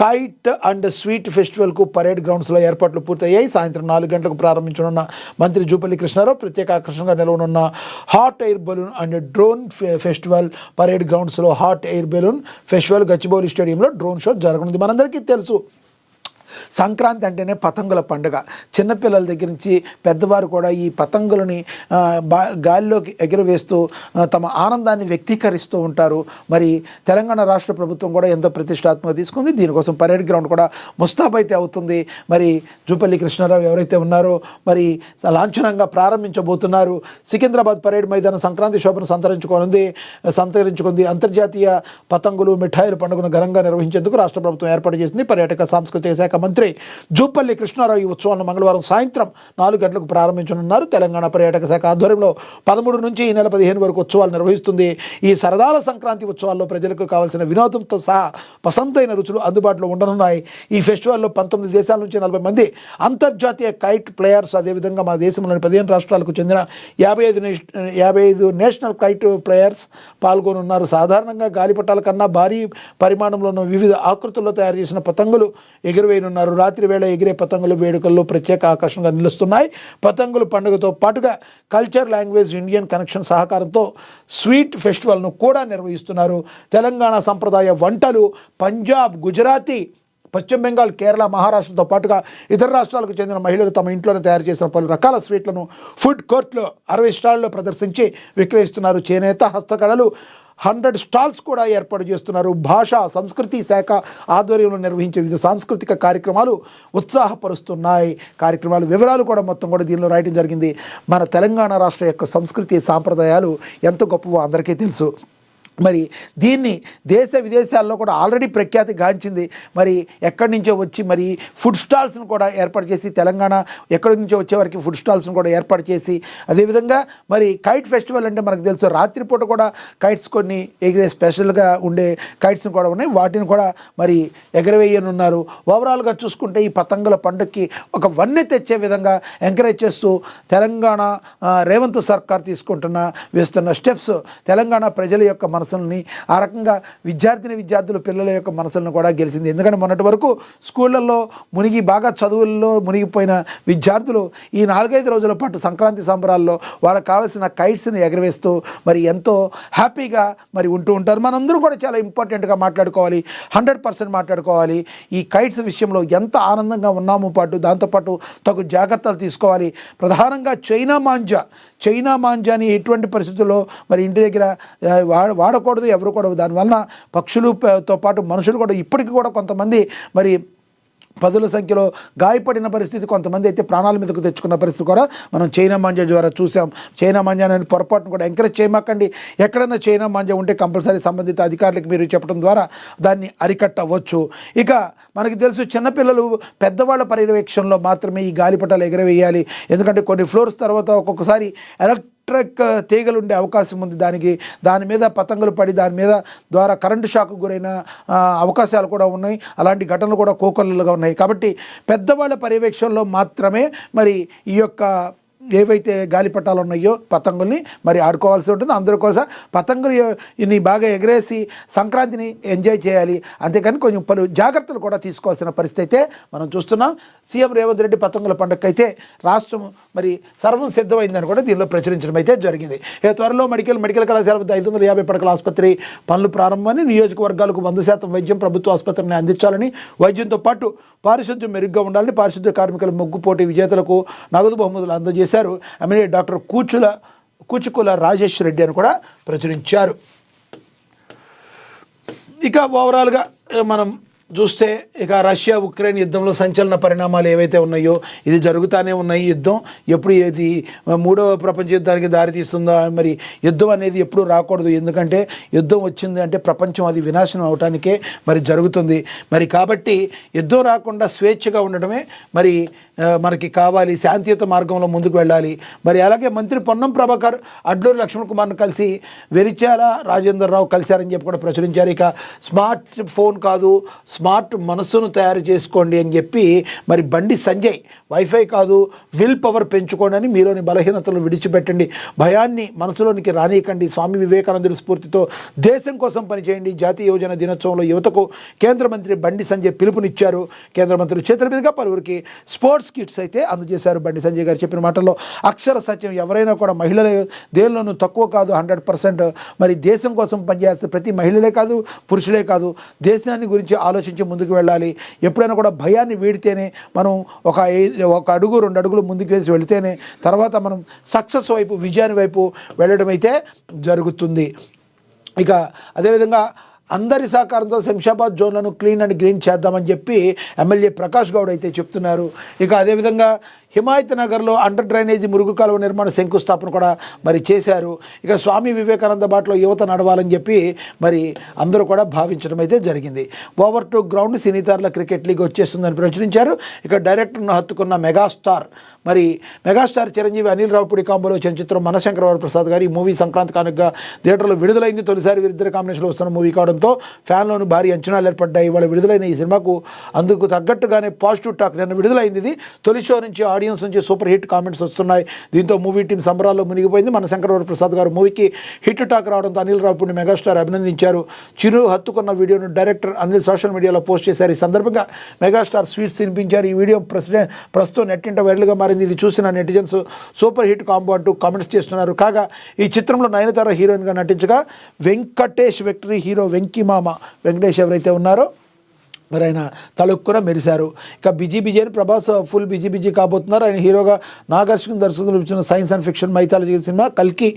కైట్ అండ్ స్వీట్ ఫెస్టివల్కు పరేడ్ గ్రౌండ్స్లో ఏర్పాట్లు పూర్తయ్యాయి. సాయంత్రం 4 గంటలకు ప్రారంభించనున్న మంత్రి జూపల్లి కృష్ణారావు ప్రత్యేక ఆకర్షణగా నిలవనున్న hot air balloon and drone festival parade గ్రౌండ్స్లో hot air balloon festival Gachibowli స్టేడియంలో డ్రోన్ షో జరగనుంది. మనందరికీ తెలుసు సంక్రాంతి అంటేనే పతంగుల పండుగ. చిన్నపిల్లల దగ్గర నుంచి పెద్దవారు కూడా ఈ పతంగులని గాలిలోకి ఎగురవేస్తూ తమ ఆనందాన్ని వ్యక్తీకరిస్తూ ఉంటారు. మరి తెలంగాణ రాష్ట్ర ప్రభుత్వం కూడా ఎంతో ప్రతిష్టాత్మకంగా తీసుకుంది. దీనికోసం పరేడ్ గ్రౌండ్ కూడా ముస్తాబైతే అవుతుంది. మరి జూపల్లి కృష్ణారావు ఎవరైతే ఉన్నారో మరి లాంఛనంగా ప్రారంభించబోతున్నారు. సికింద్రాబాద్ పరేడ్ మైదానం సంక్రాంతి శోభను సంతరించుకుంది. అంతర్జాతీయ పతంగులు మిఠాయిల పండుగను ఘనంగా నిర్వహించేందుకు రాష్ట్ర ప్రభుత్వం ఏర్పాటు చేసింది. పర్యాటక సాంస్కృతిక శాఖ మంత్రి జూపల్లి కృష్ణారావు ఈ ఉత్సవాలను మంగళవారం సాయంత్రం 4 గంటలకు ప్రారంభించనున్నారు. తెలంగాణ పర్యాటక శాఖ ఆధ్వర్యంలో 13 నుంచి ఈ నెల 15 వరకు ఉత్సవాలు నిర్వహిస్తుంది. ఈ సరదాల సంక్రాంతి ఉత్సవాల్లో ప్రజలకు కావాల్సిన వినోదంతో సహా పసందైన రుచులు అందుబాటులో ఉండనున్నాయి. ఈ ఫెస్టివల్లో 19 దేశాల నుంచి 40 మంది అంతర్జాతీయ కైట్ ప్లేయర్స్, అదేవిధంగా మన దేశంలోని 15 రాష్ట్రాలకు చెందిన 55 నేషనల్ కైట్ ప్లేయర్స్ పాల్గొనున్నారు. సాధారణంగా గాలిపటాల కన్నా భారీ పరిమాణంలో ఉన్న వివిధ ఆకృతుల్లో తయారు చేసిన పతంగులు ఎగురవేయనున్నారు. రాత్రి వేళ ఎగిరే పతంగులు వేడుకల్లో ప్రత్యేక ఆకర్షణగా నిలుస్తున్నాయి. పతంగుల పండుగతో పాటుగా కల్చర్, లాంగ్వేజ్, ఇండియన్ కనెక్షన్ సహకారంతో స్వీట్ ఫెస్టివల్ను కూడా నిర్వహిస్తున్నారు. తెలంగాణ సంప్రదాయ వంటలు పంజాబ్, గుజరాతీ, పశ్చిమ బెంగాల్, కేరళ, మహారాష్ట్రతో పాటుగా ఇతర రాష్ట్రాలకు చెందిన మహిళలు తమ ఇంట్లోనే తయారు చేసిన పలు రకాల స్వీట్లను ఫుడ్ కోర్ట్లో 60 స్టాళ్లలో ప్రదర్శించి విక్రయిస్తున్నారు. చేనేత, హస్తకళలు 100 స్టాల్స్ కూడా ఏర్పాటు చేస్తున్నారు. భాషా సంస్కృతి శాఖ ఆధ్వర్యంలో నిర్వహించే వివిధ సాంస్కృతిక కార్యక్రమాలు ఉత్సాహపరుస్తున్నాయి. కార్యక్రమాల వివరాలు కూడా మొత్తం కూడా దీనిలో రాయడం జరిగింది. మన తెలంగాణ రాష్ట్ర యొక్క సంస్కృతి సాంప్రదాయాలు ఎంత గొప్పవో అందరికీ తెలుసు. మరి దీన్ని దేశ విదేశాల్లో కూడా ఆల్రెడీ ప్రఖ్యాతి గాంచింది. మరి ఎక్కడి నుంచో వచ్చి మరి ఫుడ్ స్టాల్స్ను కూడా ఏర్పాటు చేసి, తెలంగాణ ఎక్కడి నుంచో వచ్చేవారికి ఫుడ్ స్టాల్స్ను కూడా ఏర్పాటు చేసి, అదేవిధంగా మరి కైట్ ఫెస్టివల్ అంటే మనకు తెలుసు రాత్రిపూట కూడా కైట్స్ కొన్ని ఎగిరే స్పెషల్గా ఉండే కైట్స్ని కూడా ఉన్నాయి. వాటిని కూడా మరి ఎగరవేయనున్నారు. ఓవరాల్గా చూసుకుంటే ఈ పతంగుల పండుగకి ఒక వన్నె తెచ్చే విధంగా ఎంకరేజ్ చేస్తూ తెలంగాణ రేవంత్ సర్కార్ వేస్తున్న స్టెప్స్ తెలంగాణ ప్రజల యొక్క మనసుల్ని ఆ రకంగా విద్యార్థులు పిల్లల యొక్క మనసులను కూడా గెలిచింది. ఎందుకంటే మొన్నటి వరకు స్కూళ్ళల్లో బాగా చదువుల్లో మునిగిపోయిన విద్యార్థులు ఈ 4-5 రోజుల పాటు సంక్రాంతి సంబరాల్లో వాళ్ళకి కావాల్సిన కైట్స్ని ఎగరవేస్తూ మరి ఎంతో హ్యాపీగా మరి ఉంటూ ఉంటారు. మనందరూ కూడా చాలా ఇంపార్టెంట్గా మాట్లాడుకోవాలి, 100% మాట్లాడుకోవాలి. ఈ కైట్స్ విషయంలో ఎంత ఆనందంగా ఉన్నామో దాంతోపాటు తగు జాగ్రత్తలు తీసుకోవాలి. ప్రధానంగా చైనా మాంజాని ఎటువంటి పరిస్థితుల్లో మరి ఇంటి దగ్గర వాడకూడదు, ఎవరు కూడా. దానివల్ల పక్షులతో పాటు మనుషులు కూడా ఇప్పటికీ కూడా కొంతమంది మరి 10ల సంఖ్యలో గాయపడిన పరిస్థితి, కొంతమంది అయితే ప్రాణాల మీదకు తెచ్చుకున్న పరిస్థితి కూడా మనం చైనా మాంజా ద్వారా చూసాం. చైనా మాంజా అనే పొరపాటును కూడా ఎంకరేజ్ చేయమాకండి. ఎక్కడైనా చైనా మాంజా ఉంటే కంపల్సరీ సంబంధిత అధికారులకు మీరు చెప్పడం ద్వారా దాన్ని అరికట్టవచ్చు. ఇక మనకి తెలుసు చిన్నపిల్లలు పెద్దవాళ్ళ పర్యవేక్షణలో మాత్రమే ఈ గాలిపటాలు ఎగరవేయాలి. ఎందుకంటే కొన్ని ఫ్లోర్స్ తర్వాత ఒక్కొక్కసారి ఎలక్ట్రిక్ తీగలు ఉండే అవకాశం ఉంది. దాని మీద పతంగులు పడి దాని మీద ద్వారా కరెంటు షాక్కు గురైన అవకాశాలు కూడా ఉన్నాయి. అలాంటి ఘటనలు కూడా కోకొల్లలుగా ఉన్నాయి. కాబట్టి పెద్దవాళ్ళ పర్యవేక్షణలో మాత్రమే మరి ఈ యొక్క ఏవైతే గాలిపటాలు ఉన్నాయో పతంగుల్ని మరి ఆడుకోవాల్సి ఉంటుంది. అందరూ కోసం పతంగుని బాగా ఎగరేసి సంక్రాంతిని ఎంజాయ్ చేయాలి. అంతేకాని కొంచెం పలు జాగ్రత్తలు కూడా తీసుకోవాల్సిన పరిస్థితి అయితే మనం చూస్తున్నాం. సీఎం రేవంత్ రెడ్డి పతంగుల పండుగ అయితే రాష్ట్రం మరి సర్వం సిద్ధమైందని కూడా దీనిలో ప్రచురించడం అయితే జరిగింది. త్వరలో మెడికల్ కళాశాల 550 పడకల ఆసుపత్రి పనులు ప్రారంభమని, నియోజకవర్గాలకు 100% వైద్యం ప్రభుత్వ ఆసుపత్రిని అందించాలని, వైద్యంతో పాటు పారిశుద్ధ్యం మెరుగ్గా ఉండాలని, పారిశుద్ధ్య కార్మికుల ముగ్గు పోటీ విజేతలకు నగదు బహుమతులు అందజేశారు. ఎమ్మెల్యే డాక్టర్ కూచుకుల రాజేష్ రెడ్డి అని కూడా ప్రచురించారు. ఇక ఓవరాల్గా మనం చూస్తే ఇక రష్యా ఉక్రెయిన్ యుద్ధంలో సంచలన పరిణామాలు ఏవైతే ఉన్నాయో ఇది జరుగుతూనే ఉన్నాయి. యుద్ధం ఎప్పుడు ఏది 3వ ప్రపంచ యుద్ధానికి దారితీస్తుందో, మరి యుద్ధం అనేది ఎప్పుడు రాకూడదు. ఎందుకంటే యుద్ధం వచ్చింది అంటే ప్రపంచం అది వినాశనం అవటానికే మరి జరుగుతుంది. మరి కాబట్టి యుద్ధం రాకుండా స్వేచ్ఛగా ఉండడమే మరి మనకి కావాలి, శాంతియుత మార్గంలో ముందుకు వెళ్ళాలి. మరి అలాగే మంత్రి పొన్నం ప్రభాకర్ అడ్లూరి లక్ష్మణ్ కుమార్ను కలిసి వెలిచాల రాజేందర్ రావు కలిశారని చెప్పి కూడా ప్రచురించారు. ఇక స్మార్ట్ ఫోన్ కాదు, స్మార్ట్ మనస్సును తయారు చేసుకోండి అని చెప్పి మరి బండి సంజయ్ వైఫై కాదు, విల్ పవర్ పెంచుకోండి అని, మీలోని బలహీనతలను విడిచిపెట్టండి, భయాన్ని మనసులోనికి రానియకండి, స్వామి వివేకానందుడి స్ఫూర్తితో దేశం కోసం పనిచేయండి, జాతీయ యువజన దినోత్సవంలో యువతకు కేంద్ర మంత్రి బండి సంజయ్ పిలుపునిచ్చారు. కేంద్ర మంత్రులు చేతుల మీదుగా పలువురికి స్పోర్ట్స్ కిట్స్ అయితే అందజేశారు. బండి సంజయ్ గారు చెప్పిన మాటల్లో అక్షర సత్యం. ఎవరైనా కూడా మహిళలే దేనిలోనూ తక్కువ కాదు, 100%. మరి దేశం కోసం పనిచేస్తే ప్రతి మహిళలే కాదు, పురుషులే కాదు, దేశాన్ని గురించి ఆలోచించి ముందుకు వెళ్ళాలి. ఎప్పుడైనా కూడా భయాన్ని వీడితేనే మనం ఒక అడుగు 2 అడుగులు ముందుకు వేసి వెళితేనే తర్వాత మనం సక్సెస్ వైపు, విజయాన్ని వైపు వెళ్ళడం అయితే జరుగుతుంది. ఇక అదేవిధంగా అందరి సహకారంతో శంషాబాద్ జోన్లను క్లీన్ అండ్ గ్రీన్ చేద్దామని చెప్పి ఎమ్మెల్యే ప్రకాష్ గౌడ్ అయితే చెప్తున్నారు. ఇక అదేవిధంగా హిమాయత్ నగర్లో అండర్ డ్రైనేజీ మురుగు కాలువ నిర్మాణ శంకుస్థాపన కూడా మరి చేశారు. ఇక స్వామి వివేకానంద బాటలో యువత నడవాలని చెప్పి మరి అందరూ కూడా భావించడం అయితే జరిగింది. ఓవర్ టు గ్రౌండ్ సినీతార్ల క్రికెట్ లీగ్ వచ్చేస్తుందని ప్రచురించారు. ఇక డైరెక్టర్ను హత్తుకున్న మెగాస్టార్ చిరంజీవి అనిల్ రావుపూడి కాంబోలో వచ్చిన చిత్రం మనశంకర వరప్రసాద్ గారి ఈ మూవీ సంక్రాంతి కానుకగా థియేటర్లో విడుదలైంది. తొలిసారి వీరిద్దరి కాంబినేషన్లో వస్తున్న మూవీ కావడంతో ఫ్యాన్లోని భారీ అంచనాలు ఏర్పడ్డాయి. ఇవాళ విడుదలైన ఈ సినిమాకు అందుకు తగ్గట్టుగానే పాజిటివ్ టాక్ నిన్న విడుదలైంది. ఇది తొలి షో నుంచి ఆడియన్స్ నుంచి సూపర్ హిట్ కామెంట్స్ వస్తున్నాయి. దీంతో మూవీ టీం సంబరాల్లో మునిగిపోయింది. మనశంకర వరప్రసాద్ గారు మూవీకి హిట్ టాక్ రావడంతో అనిల్ రావుపూడిని మెగాస్టార్ అభినందించారు. చిరు హత్తుకున్న వీడియోను డైరెక్టర్ అనిల్ సోషల్ మీడియాలో పోస్ట్ చేశారు. ఈ సందర్భంగా మెగాస్టార్ స్వీట్స్ తినిపించారు. ఈ వీడియో ప్రస్తుతం నెట్టింట వైరల్గా మారింది. ఇది చూసిన నెటిజన్స్ సూపర్ హిట్ కాంబో అంటూ కామెంట్స్ చేస్తున్నారు. కాగా ఈ చిత్రంలో నయనతార హీరోయిన్గా నటించగా వెంకటేష్ విక్టరీ హీరో వెంకటేష్ ఎవరైతే ఉన్నారో మరి ఆయన తలుక్కున మెరిశారు. ఇక బిజీ అని ప్రభాస్ ఫుల్ బిజీ కాబోతున్నారు. ఆయన హీరోగా నాగార్జున దర్శకులు ఇచ్చిన science and fiction mythology cinema కల్కి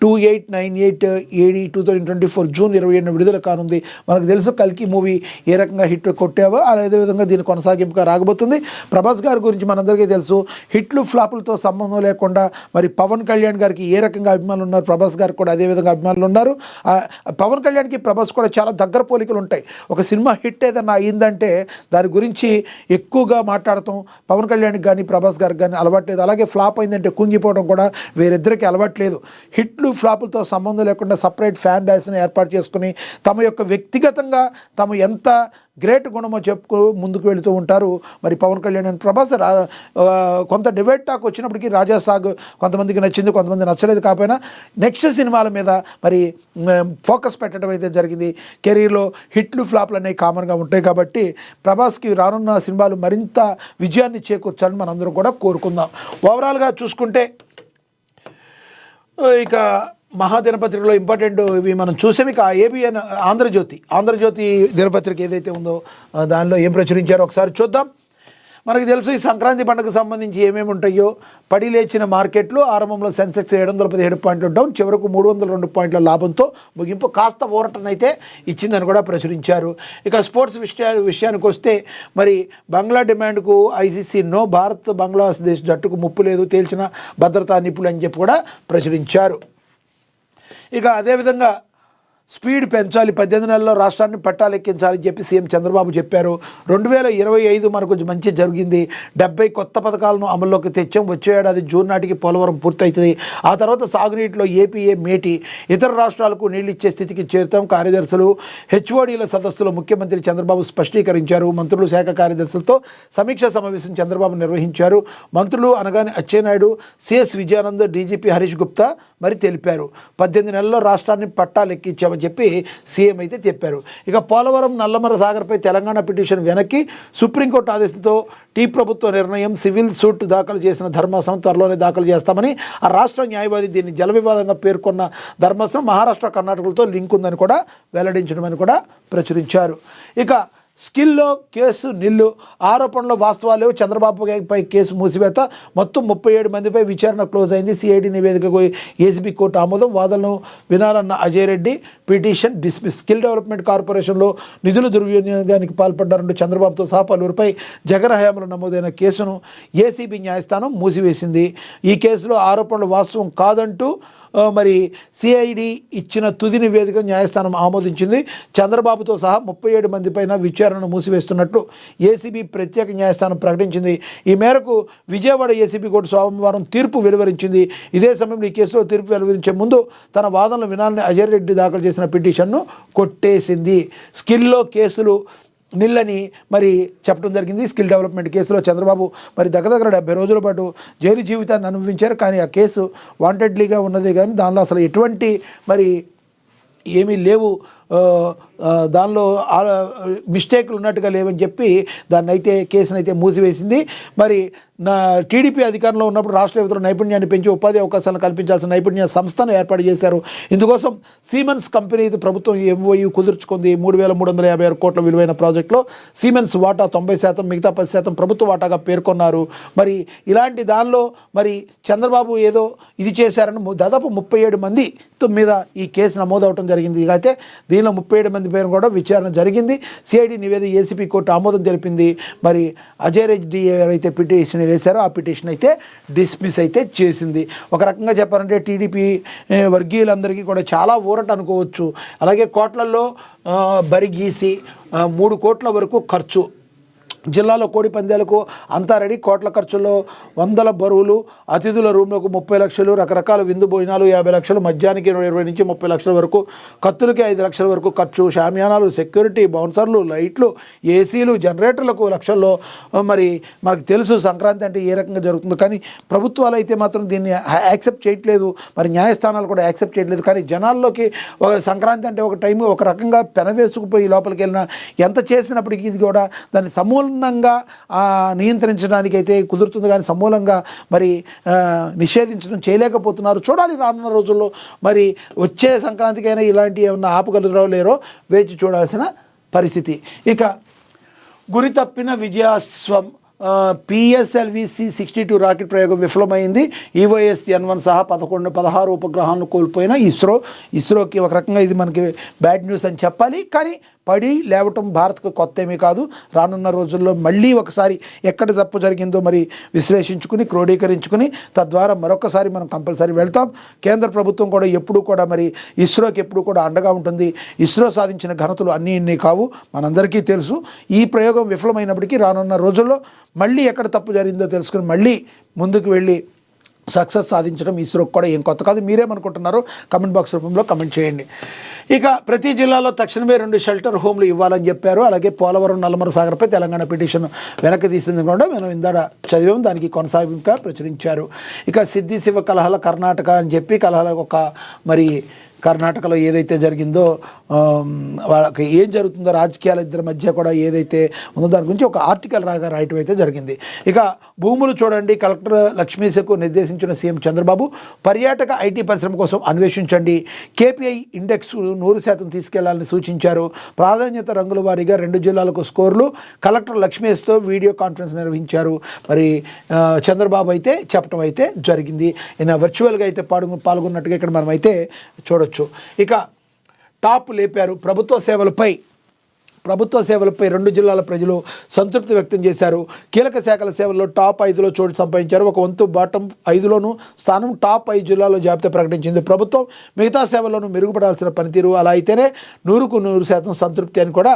2898 AD 2024 జూన్ 27 విడుదల కానుంది. మనకు తెలుసు కల్కి మూవీ ఏ రకంగా హిట్ కొట్టావో అదేవిధంగా దీని కొనసాగింపుగా రాగబోతుంది. ప్రభాస్ గారి గురించి మనందరికీ తెలుసు. హిట్లు ఫ్లాపులతో సంబంధం లేకుండా మరి పవన్ కళ్యాణ్ గారికి ఏ రకంగా అభిమానులు ఉన్నారు, ప్రభాస్ గారికి కూడా అదేవిధంగా అభిమానులు ఉన్నారు. పవన్ కళ్యాణ్కి ప్రభాస్ కూడా చాలా దగ్గర పోలికలు ఉంటాయి. ఒక సినిమా హిట్ ఏదన్నా అయిందంటే దాని గురించి ఎక్కువగా మాట్లాడటం పవన్ కళ్యాణ్కి కానీ ప్రభాస్ గారికి కానీ అలవాట్లేదు. అలాగే ఫ్లాప్ అయిందంటే కుంగిపోవడం కూడా వేరిద్దరికీ అలవాట్లేదు. హిట్లు ఫ్లాపులతో సంబంధం లేకుండా సపరేట్ ఫ్యాన్ బేస్ని ఏర్పాటు చేసుకుని తమ యొక్క వ్యక్తిగతంగా తమ ఎంత గ్రేట్ గుణమో చెప్పుకు ముందుకు వెళుతూ ఉంటారు మరి పవన్ కళ్యాణ్ అండ్ ప్రభాస్. కొంత డిబేట్ టాక్ వచ్చినప్పటికీ రాజాసాగ్ కొంతమందికి నచ్చింది, కొంతమంది నచ్చలేదు. కాకపోయినా నెక్స్ట్ సినిమాల మీద మరి ఫోకస్ పెట్టడం అయితే జరిగింది. కెరీర్లో హిట్లు ఫ్లాప్లు అనేవి కామన్గా ఉంటాయి కాబట్టి ప్రభాస్కి రానున్న సినిమాలు మరింత విజయాన్ని చేకూర్చాలని మనందరం కూడా కోరుకుందాం. ఓవరాల్గా చూసుకుంటే ఇక మహాదినపత్రికలో ఇంపార్టెంట్ ఇవి మనం చూసేవి. ఇక ఏబిఎన్ ఆంధ్రజ్యోతి దినపత్రిక ఏదైతే ఉందో దానిలో ఏం ప్రచురించారో ఒకసారి చూద్దాం. మనకు తెలుసు ఈ సంక్రాంతి పండుగకు సంబంధించి ఏమేమి ఉంటాయో. పడి లేచిన మార్కెట్లు ఆరంభంలో సెన్సెక్స్ 717 పాయింట్లు డౌన్, చివరకు 302 పాయింట్ల లాభంతో ముగింపు కాస్త ఊరటనైతే ఇచ్చిందని కూడా ప్రచురించారు. ఇక స్పోర్ట్స్ విషయానికి వస్తే మరి బంగ్లా డిమాండ్కు ఐసీసీ నో, భారత్ బంగ్లాదేశ్ జట్టుకు ముప్పు లేదు, తేల్చిన భద్రతా నిపుణులు అని చెప్పి కూడా ప్రచురించారు. ఇక అదేవిధంగా స్పీడ్ పెంచాలి, 18 నెలల్లో రాష్ట్రాన్ని పట్టాలెక్కించాలని చెప్పి సీఎం చంద్రబాబు చెప్పారు. 2025 మనకు కొంచెం మంచి జరిగింది. 70 కొత్త పథకాలను అమల్లోకి తెచ్చాం. వచ్చే ఏడాది జూన్ నాటికి పోలవరం పూర్తవుతుంది. ఆ తర్వాత సాగునీటిలో ఏపీఏ మేటి, ఇతర రాష్ట్రాలకు నీళ్లు ఇచ్చే స్థితికి చేరుతాం. కార్యదర్శులు హెచ్ఓడీల సదస్సులో ముఖ్యమంత్రి చంద్రబాబు స్పష్టీకరించారు. మంత్రులు శాఖ కార్యదర్శులతో సమీక్షా సమావేశం చంద్రబాబు నిర్వహించారు. మంత్రులు అనగానే అచ్చెన్నాయుడు, సిఎస్ విజయానంద్, డీజీపీ హరీష్ గుప్తా మరి తెలిపారు. 18 నెలల్లో రాష్ట్రాన్ని పట్టాలెక్కించామని చెప్పి సీఎం అయితే చెప్పారు. ఇక పోలవరం నల్లమల సాగర్పై తెలంగాణ పిటిషన్ వెనక్కి సుప్రీంకోర్టు ఆదేశంతో ప్రభుత్వ నిర్ణయం. సివిల్ సూట్ దాఖలు చేసిన ధర్మాసనం త్వరలోనే దాఖలు చేస్తామని ఆ రాష్ట్ర న్యాయవాది దీన్ని జల వివాదంగా పేర్కొన్న ధర్మాసనం మహారాష్ట్ర కర్ణాటకలతో లింక్ ఉందని కూడా వెల్లడించడమని కూడా ప్రచురించారు. ఇక స్కిల్లో కేసు నిల్లు, ఆరోపణలో వాస్తవాలు చంద్రబాబుపై కేసు మూసివేత, మొత్తం 37 మందిపై విచారణ క్లోజ్ అయింది. సిఐడి నివేదికకు ఏసీబీ కోర్టు ఆమోదం, వాదనలు వినాలన్న Ajay Reddy petition dismiss. Skill development కార్పొరేషన్లో నిధుల దుర్వినియోగానికి పాల్పడ్డారంటూ చంద్రబాబుతో సహా పలువురిపై జగన్ హయాంలో నమోదైన కేసును ఏసీబీ న్యాయస్థానం మూసివేసింది. ఈ కేసులో ఆరోపణలు వాస్తవం కాదంటూ మరి సిఐడి ఇచ్చిన తుది నివేదిక న్యాయస్థానం ఆమోదించింది. చంద్రబాబుతో సహా 37 మంది పైన విచారణను మూసివేస్తున్నట్లు ఏసీబీ ప్రత్యేక న్యాయస్థానం ప్రకటించింది. ఈ మేరకు విజయవాడ ఏసీబీ కోర్టు సోమవారం తీర్పు వెలువరించింది. ఇదే సమయంలో ఈ కేసులో తీర్పు వెలువరించే ముందు తన వాదనలు వినాలని అజయ్ రెడ్డి దాఖలు చేసిన పిటిషన్ను కొట్టేసింది. స్కిల్లో కేసులు నిల్లని మరి చెప్పడం జరిగింది. స్కిల్ డెవలప్మెంట్ కేసులో చంద్రబాబు మరి దగ్గర 70 రోజుల పాటు జైలు జీవితాన్ని అనుభవించారు. కానీ ఆ కేసు వాంటెడ్లీగా ఉన్నది, కానీ దానిలో అసలు ఎటువంటి మరి ఏమీ లేవు, దానిలో మిస్టేక్లు ఉన్నట్టుగా లేవని చెప్పి కేసును అయితే మూసివేసింది. మరి టీడీపీ అధికారంలో ఉన్నప్పుడు రాష్ట్ర యువతలో నైపుణ్యాన్ని పెంచి ఉపాధి అవకాశాలను కల్పించాల్సిన నైపుణ్య సంస్థను ఏర్పాటు చేశారు. ఇందుకోసం సీమెన్స్ కంపెనీతో ప్రభుత్వం ఎంఓయూ కుదుర్చుకుంది. 3,356 కోట్ల విలువైన ప్రాజెక్టులో సీమెన్స్ వాటా 90%, మిగతా 10% ప్రభుత్వ వాటాగా పేర్కొన్నారు. మరి ఇలాంటి దానిలో మరి చంద్రబాబు ఏదో ఇది చేశారని దాదాపు 37 మంది మీద ఈ కేసు నమోదవటం జరిగింది. అయితే దీనిలో 37 మంది పేరు కూడా విచారణ జరిగింది. సిఐడి నివేదిక ఏసీపీ కోర్టు ఆమోదం జరిపింది. మరి అజయ్ రెడ్డి ఎవరైతే పిటిషన్ వేశారో ఆ పిటిషన్ అయితే డిస్మిస్ అయితే చేసింది. ఒక రకంగా చెప్పాలంటే టీడీపీ వర్గీయులందరికీ కూడా చాలా ఊరట అనుకోవచ్చు. అలాగే కోట్లల్లో బరిగీసి 3 కోట్ల వరకు ఖర్చు, జిల్లాలో కోడి పందాలకు అంతా రెడీ, కోట్ల ఖర్చుల్లో 100 బరువులు, అతిథుల రూమ్లకు 30 లక్షలు, రకరకాల విందు భోజనాలు 50 లక్షలు, మద్యానికి 20 నుంచి 30 లక్షల వరకు, కత్తులకి 5 లక్షల వరకు ఖర్చు, షామియానాలు, సెక్యూరిటీ, బౌన్సర్లు, లైట్లు, ఏసీలు, జనరేటర్లకు లక్షల్లో. మరి మనకు తెలుసు సంక్రాంతి అంటే ఏ రకంగా జరుగుతుందో, కానీ ప్రభుత్వాలు అయితే మాత్రం దీన్ని యాక్సెప్ట్ చేయట్లేదు, మరి న్యాయస్థానాలు కూడా యాక్సెప్ట్ చేయట్లేదు. కానీ జనాల్లోకి సంక్రాంతి అంటే ఒక టైం ఒక రకంగా పెనవేసుకుపోయి లోపలికి వెళ్ళిన ఎంత చేసినప్పటికీ ఇది కూడా దాన్ని సమూలంగా నియంత్రించడానికి అయితే కుదురుతుంది, కానీ సమూలంగా మరి నిషేధించడం చేయలేకపోతున్నారు. చూడాలి రానున్న రోజుల్లో మరి వచ్చే సంక్రాంతికైనా ఇలాంటి ఏమన్నా ఆపగలరో లేరో వేచి చూడాల్సిన పరిస్థితి. ఇక గురి తప్పిన విజయాస్వం, పిఎస్ఎల్వి-C 62 రాకెట్ ప్రయోగం విఫలమైంది. ఈవోఎస్ N1 సహా 16 ఉపగ్రహాలను కోల్పోయిన ఇస్రోకి ఒక రకంగా ఇది మనకి బ్యాడ్ న్యూస్ అని చెప్పాలి. కానీ పడి లేవటం భారత్కు కొత్త ఏమీ కాదు. రానున్న రోజుల్లో మళ్ళీ ఒకసారి ఎక్కడ తప్పు జరిగిందో మరి విశ్లేషించుకుని క్రోడీకరించుకుని తద్వారా మరొకసారి మనం కంపల్సరీ వెళ్తాం. కేంద్ర ప్రభుత్వం కూడా ఎప్పుడూ కూడా మరి ఇస్రోకి ఎప్పుడు కూడా అండగా ఉంటుంది. ఇస్రో సాధించిన ఘనతలు అన్నీ కావు, మనందరికీ తెలుసు. ఈ ప్రయోగం విఫలమైనప్పటికీ రానున్న రోజుల్లో మళ్ళీ ఎక్కడ తప్పు జరిగిందో తెలుసుకుని మళ్ళీ ముందుకు వెళ్ళి సక్సెస్ సాధించడం ఇస్రోకి కూడా ఏం కొత్త కాదు. మీరేమనుకుంటున్నారో కమెంట్ బాక్స్ రూపంలో కమెంట్ చేయండి. ఇక ప్రతి జిల్లాలో తక్షణమే 2 షెల్టర్ హోమ్లు ఇవ్వాలని చెప్పారు. అలాగే పోలవరం నల్లమల సాగర్పై తెలంగాణ పిటిషన్ వెనక్కి తీసింది కూడా మనం ఇందాక చదివాం, దానికి కొనసాగింపుగా ప్రచురించారు. ఇక సిద్ధి శివ కలహాల కర్ణాటక అని చెప్పి కలహాల ఒక మరి కర్ణాటకలో ఏదైతే జరిగిందో వాళ్ళకి ఏం జరుగుతుందో రాజకీయాల ఇద్దరి మధ్య కూడా ఏదైతే ఉందో దాని గురించి ఒక ఆర్టికల్ రాయటం అయితే జరిగింది. ఇక భూములు చూడండి, కలెక్టర్ లక్ష్మీశకు నిర్దేశించిన సీఎం చంద్రబాబు, పర్యాటక ఐటీ పరిశ్రమ కోసం అన్వేషించండి, కేపీఐ ఇండెక్స్ 100% తీసుకెళ్లాలని సూచించారు. ప్రాధాన్యత రంగుల వారీగా 2 జిల్లాలకు స్కోర్లు, కలెక్టర్ లక్ష్మీశతో వీడియో కాన్ఫరెన్స్ నిర్వహించారు. మరి చంద్రబాబు అయితే చెప్పడం అయితే జరిగింది. ఈయన వర్చువల్గా అయితే పాల్గొన్నట్టుగా ఇక్కడ మనం అయితే చూడొచ్చు. ఇక టాప్ లేపారు. ప్రభుత్వ సేవలపై 2 జిల్లాల ప్రజలు సంతృప్తి వ్యక్తం చేశారు. కీలక శాఖల సేవల్లో టాప్ 5లో చోటు సంపాదించారు. ఒక వంతు బాటం 5లోనూ స్థానం టాప్ 5 జిల్లాల్లో జాబితా ప్రకటించింది. ప్రభుత్వం మిగతా సేవల్లోనూ మెరుగుపడాల్సిన పనితీరు, అలా అయితేనే 100% సంతృప్తి అని కూడా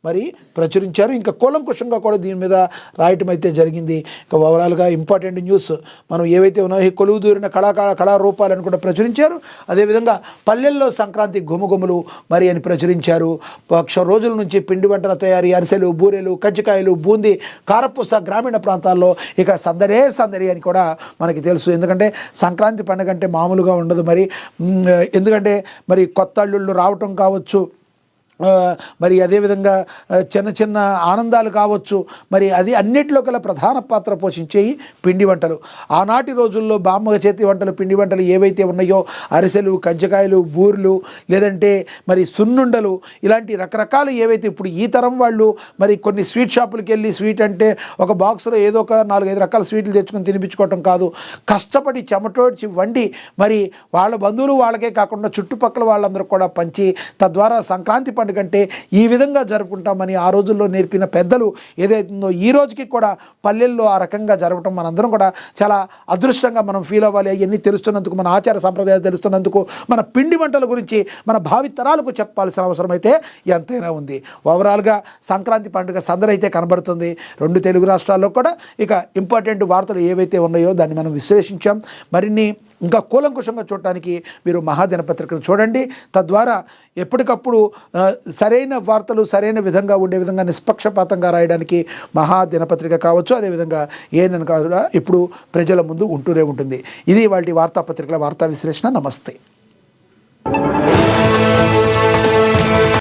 మరి ప్రచురించారు. ఇంకా కూలంకుషంగా కూడా దీని మీద రాయటం అయితే జరిగింది. ఇక ఓవరాల్గా ఇంపార్టెంట్ న్యూస్ మనం ఏవైతే ఉన్నాయో కొలువు దూరిన కళారూపాలను కూడా ప్రచురించారు. అదేవిధంగా పల్లెల్లో సంక్రాంతి గుమగుమలు మరి అని ప్రచురించారు. రోజుల నుంచి పిండి వంటల తయారీ, అరిసెలు, బూరెలు, కజ్జికాయలు, బూందీ, కారపూస గ్రామీణ ప్రాంతాల్లో ఇక సందడి అని కూడా మనకి తెలుసు. ఎందుకంటే సంక్రాంతి పండుగ అంటే మామూలుగా ఉండదు. మరి ఎందుకంటే మరి కొత్త అల్లుళ్ళు రావటం కావచ్చు, మరి అదేవిధంగా చిన్న ఆనందాలు కావచ్చు, మరి అది అన్నిటిలో కల ప్రధాన పాత్ర పోషించేవి పిండి వంటలు. ఆనాటి రోజుల్లో బామ్మ చేతి వంటలు, పిండి వంటలు ఏవైతే ఉన్నాయో అరిసెలు, కజ్జికాయలు, బూర్లు, లేదంటే మరి సున్నుండలు, ఇలాంటి రకరకాలు ఏవైతే ఇప్పుడు ఈ తరం వాళ్ళు మరి కొన్ని స్వీట్ షాపులకి వెళ్ళి స్వీట్ అంటే ఒక బాక్స్లో ఏదో ఒక 4-5 రకాల స్వీట్లు తెచ్చుకొని తినిపించుకోవటం కాదు, కష్టపడి చెమటోడ్చి వండి మరి వాళ్ళ బంధువులు వాళ్ళకే కాకుండా చుట్టుపక్కల వాళ్ళందరూ కూడా పంచి తద్వారా సంక్రాంతి పండుగ అంటే ఈ విధంగా జరుపుకుంటామని ఆ రోజుల్లో నేర్పిన పెద్దలు ఏదైతుందో ఈ రోజుకి కూడా పల్లెల్లో ఆ రకంగా జరపడం మనందరం కూడా చాలా అదృష్టంగా మనం ఫీల్ అవ్వాలి. అవన్నీ తెలుస్తున్నందుకు, మన ఆచార సంప్రదాయాలు తెలుస్తున్నందుకు, మన పిండి వంటల గురించి మన భావితరాలకు చెప్పాల్సిన అవసరం అయితే ఎంతైనా ఉంది. ఓవరాల్గా సంక్రాంతి పండుగ సందడైతే కనబడుతుంది 2 తెలుగు రాష్ట్రాల్లో కూడా. ఇక ఇంపార్టెంట్ వార్తలు ఏవైతే ఉన్నాయో దాన్ని మనం విశ్లేషించాం. మరిన్ని ఇంకా కూలంకుషంగా చూడటానికి మీరు మహాదినపత్రికను చూడండి. తద్వారా ఎప్పటికప్పుడు సరైన వార్తలు సరైన విధంగా ఉండే విధంగా నిష్పక్షపాతంగా రాయడానికి మహాదినపత్రిక కావచ్చు, అదేవిధంగా ఏఎన్ఎన్ కూడా ఇప్పుడు ప్రజల ముందు ఉంటూనే ఉంటుంది. ఇది వాటి వార్తాపత్రికల వార్తా విశ్లేషణ. నమస్తే.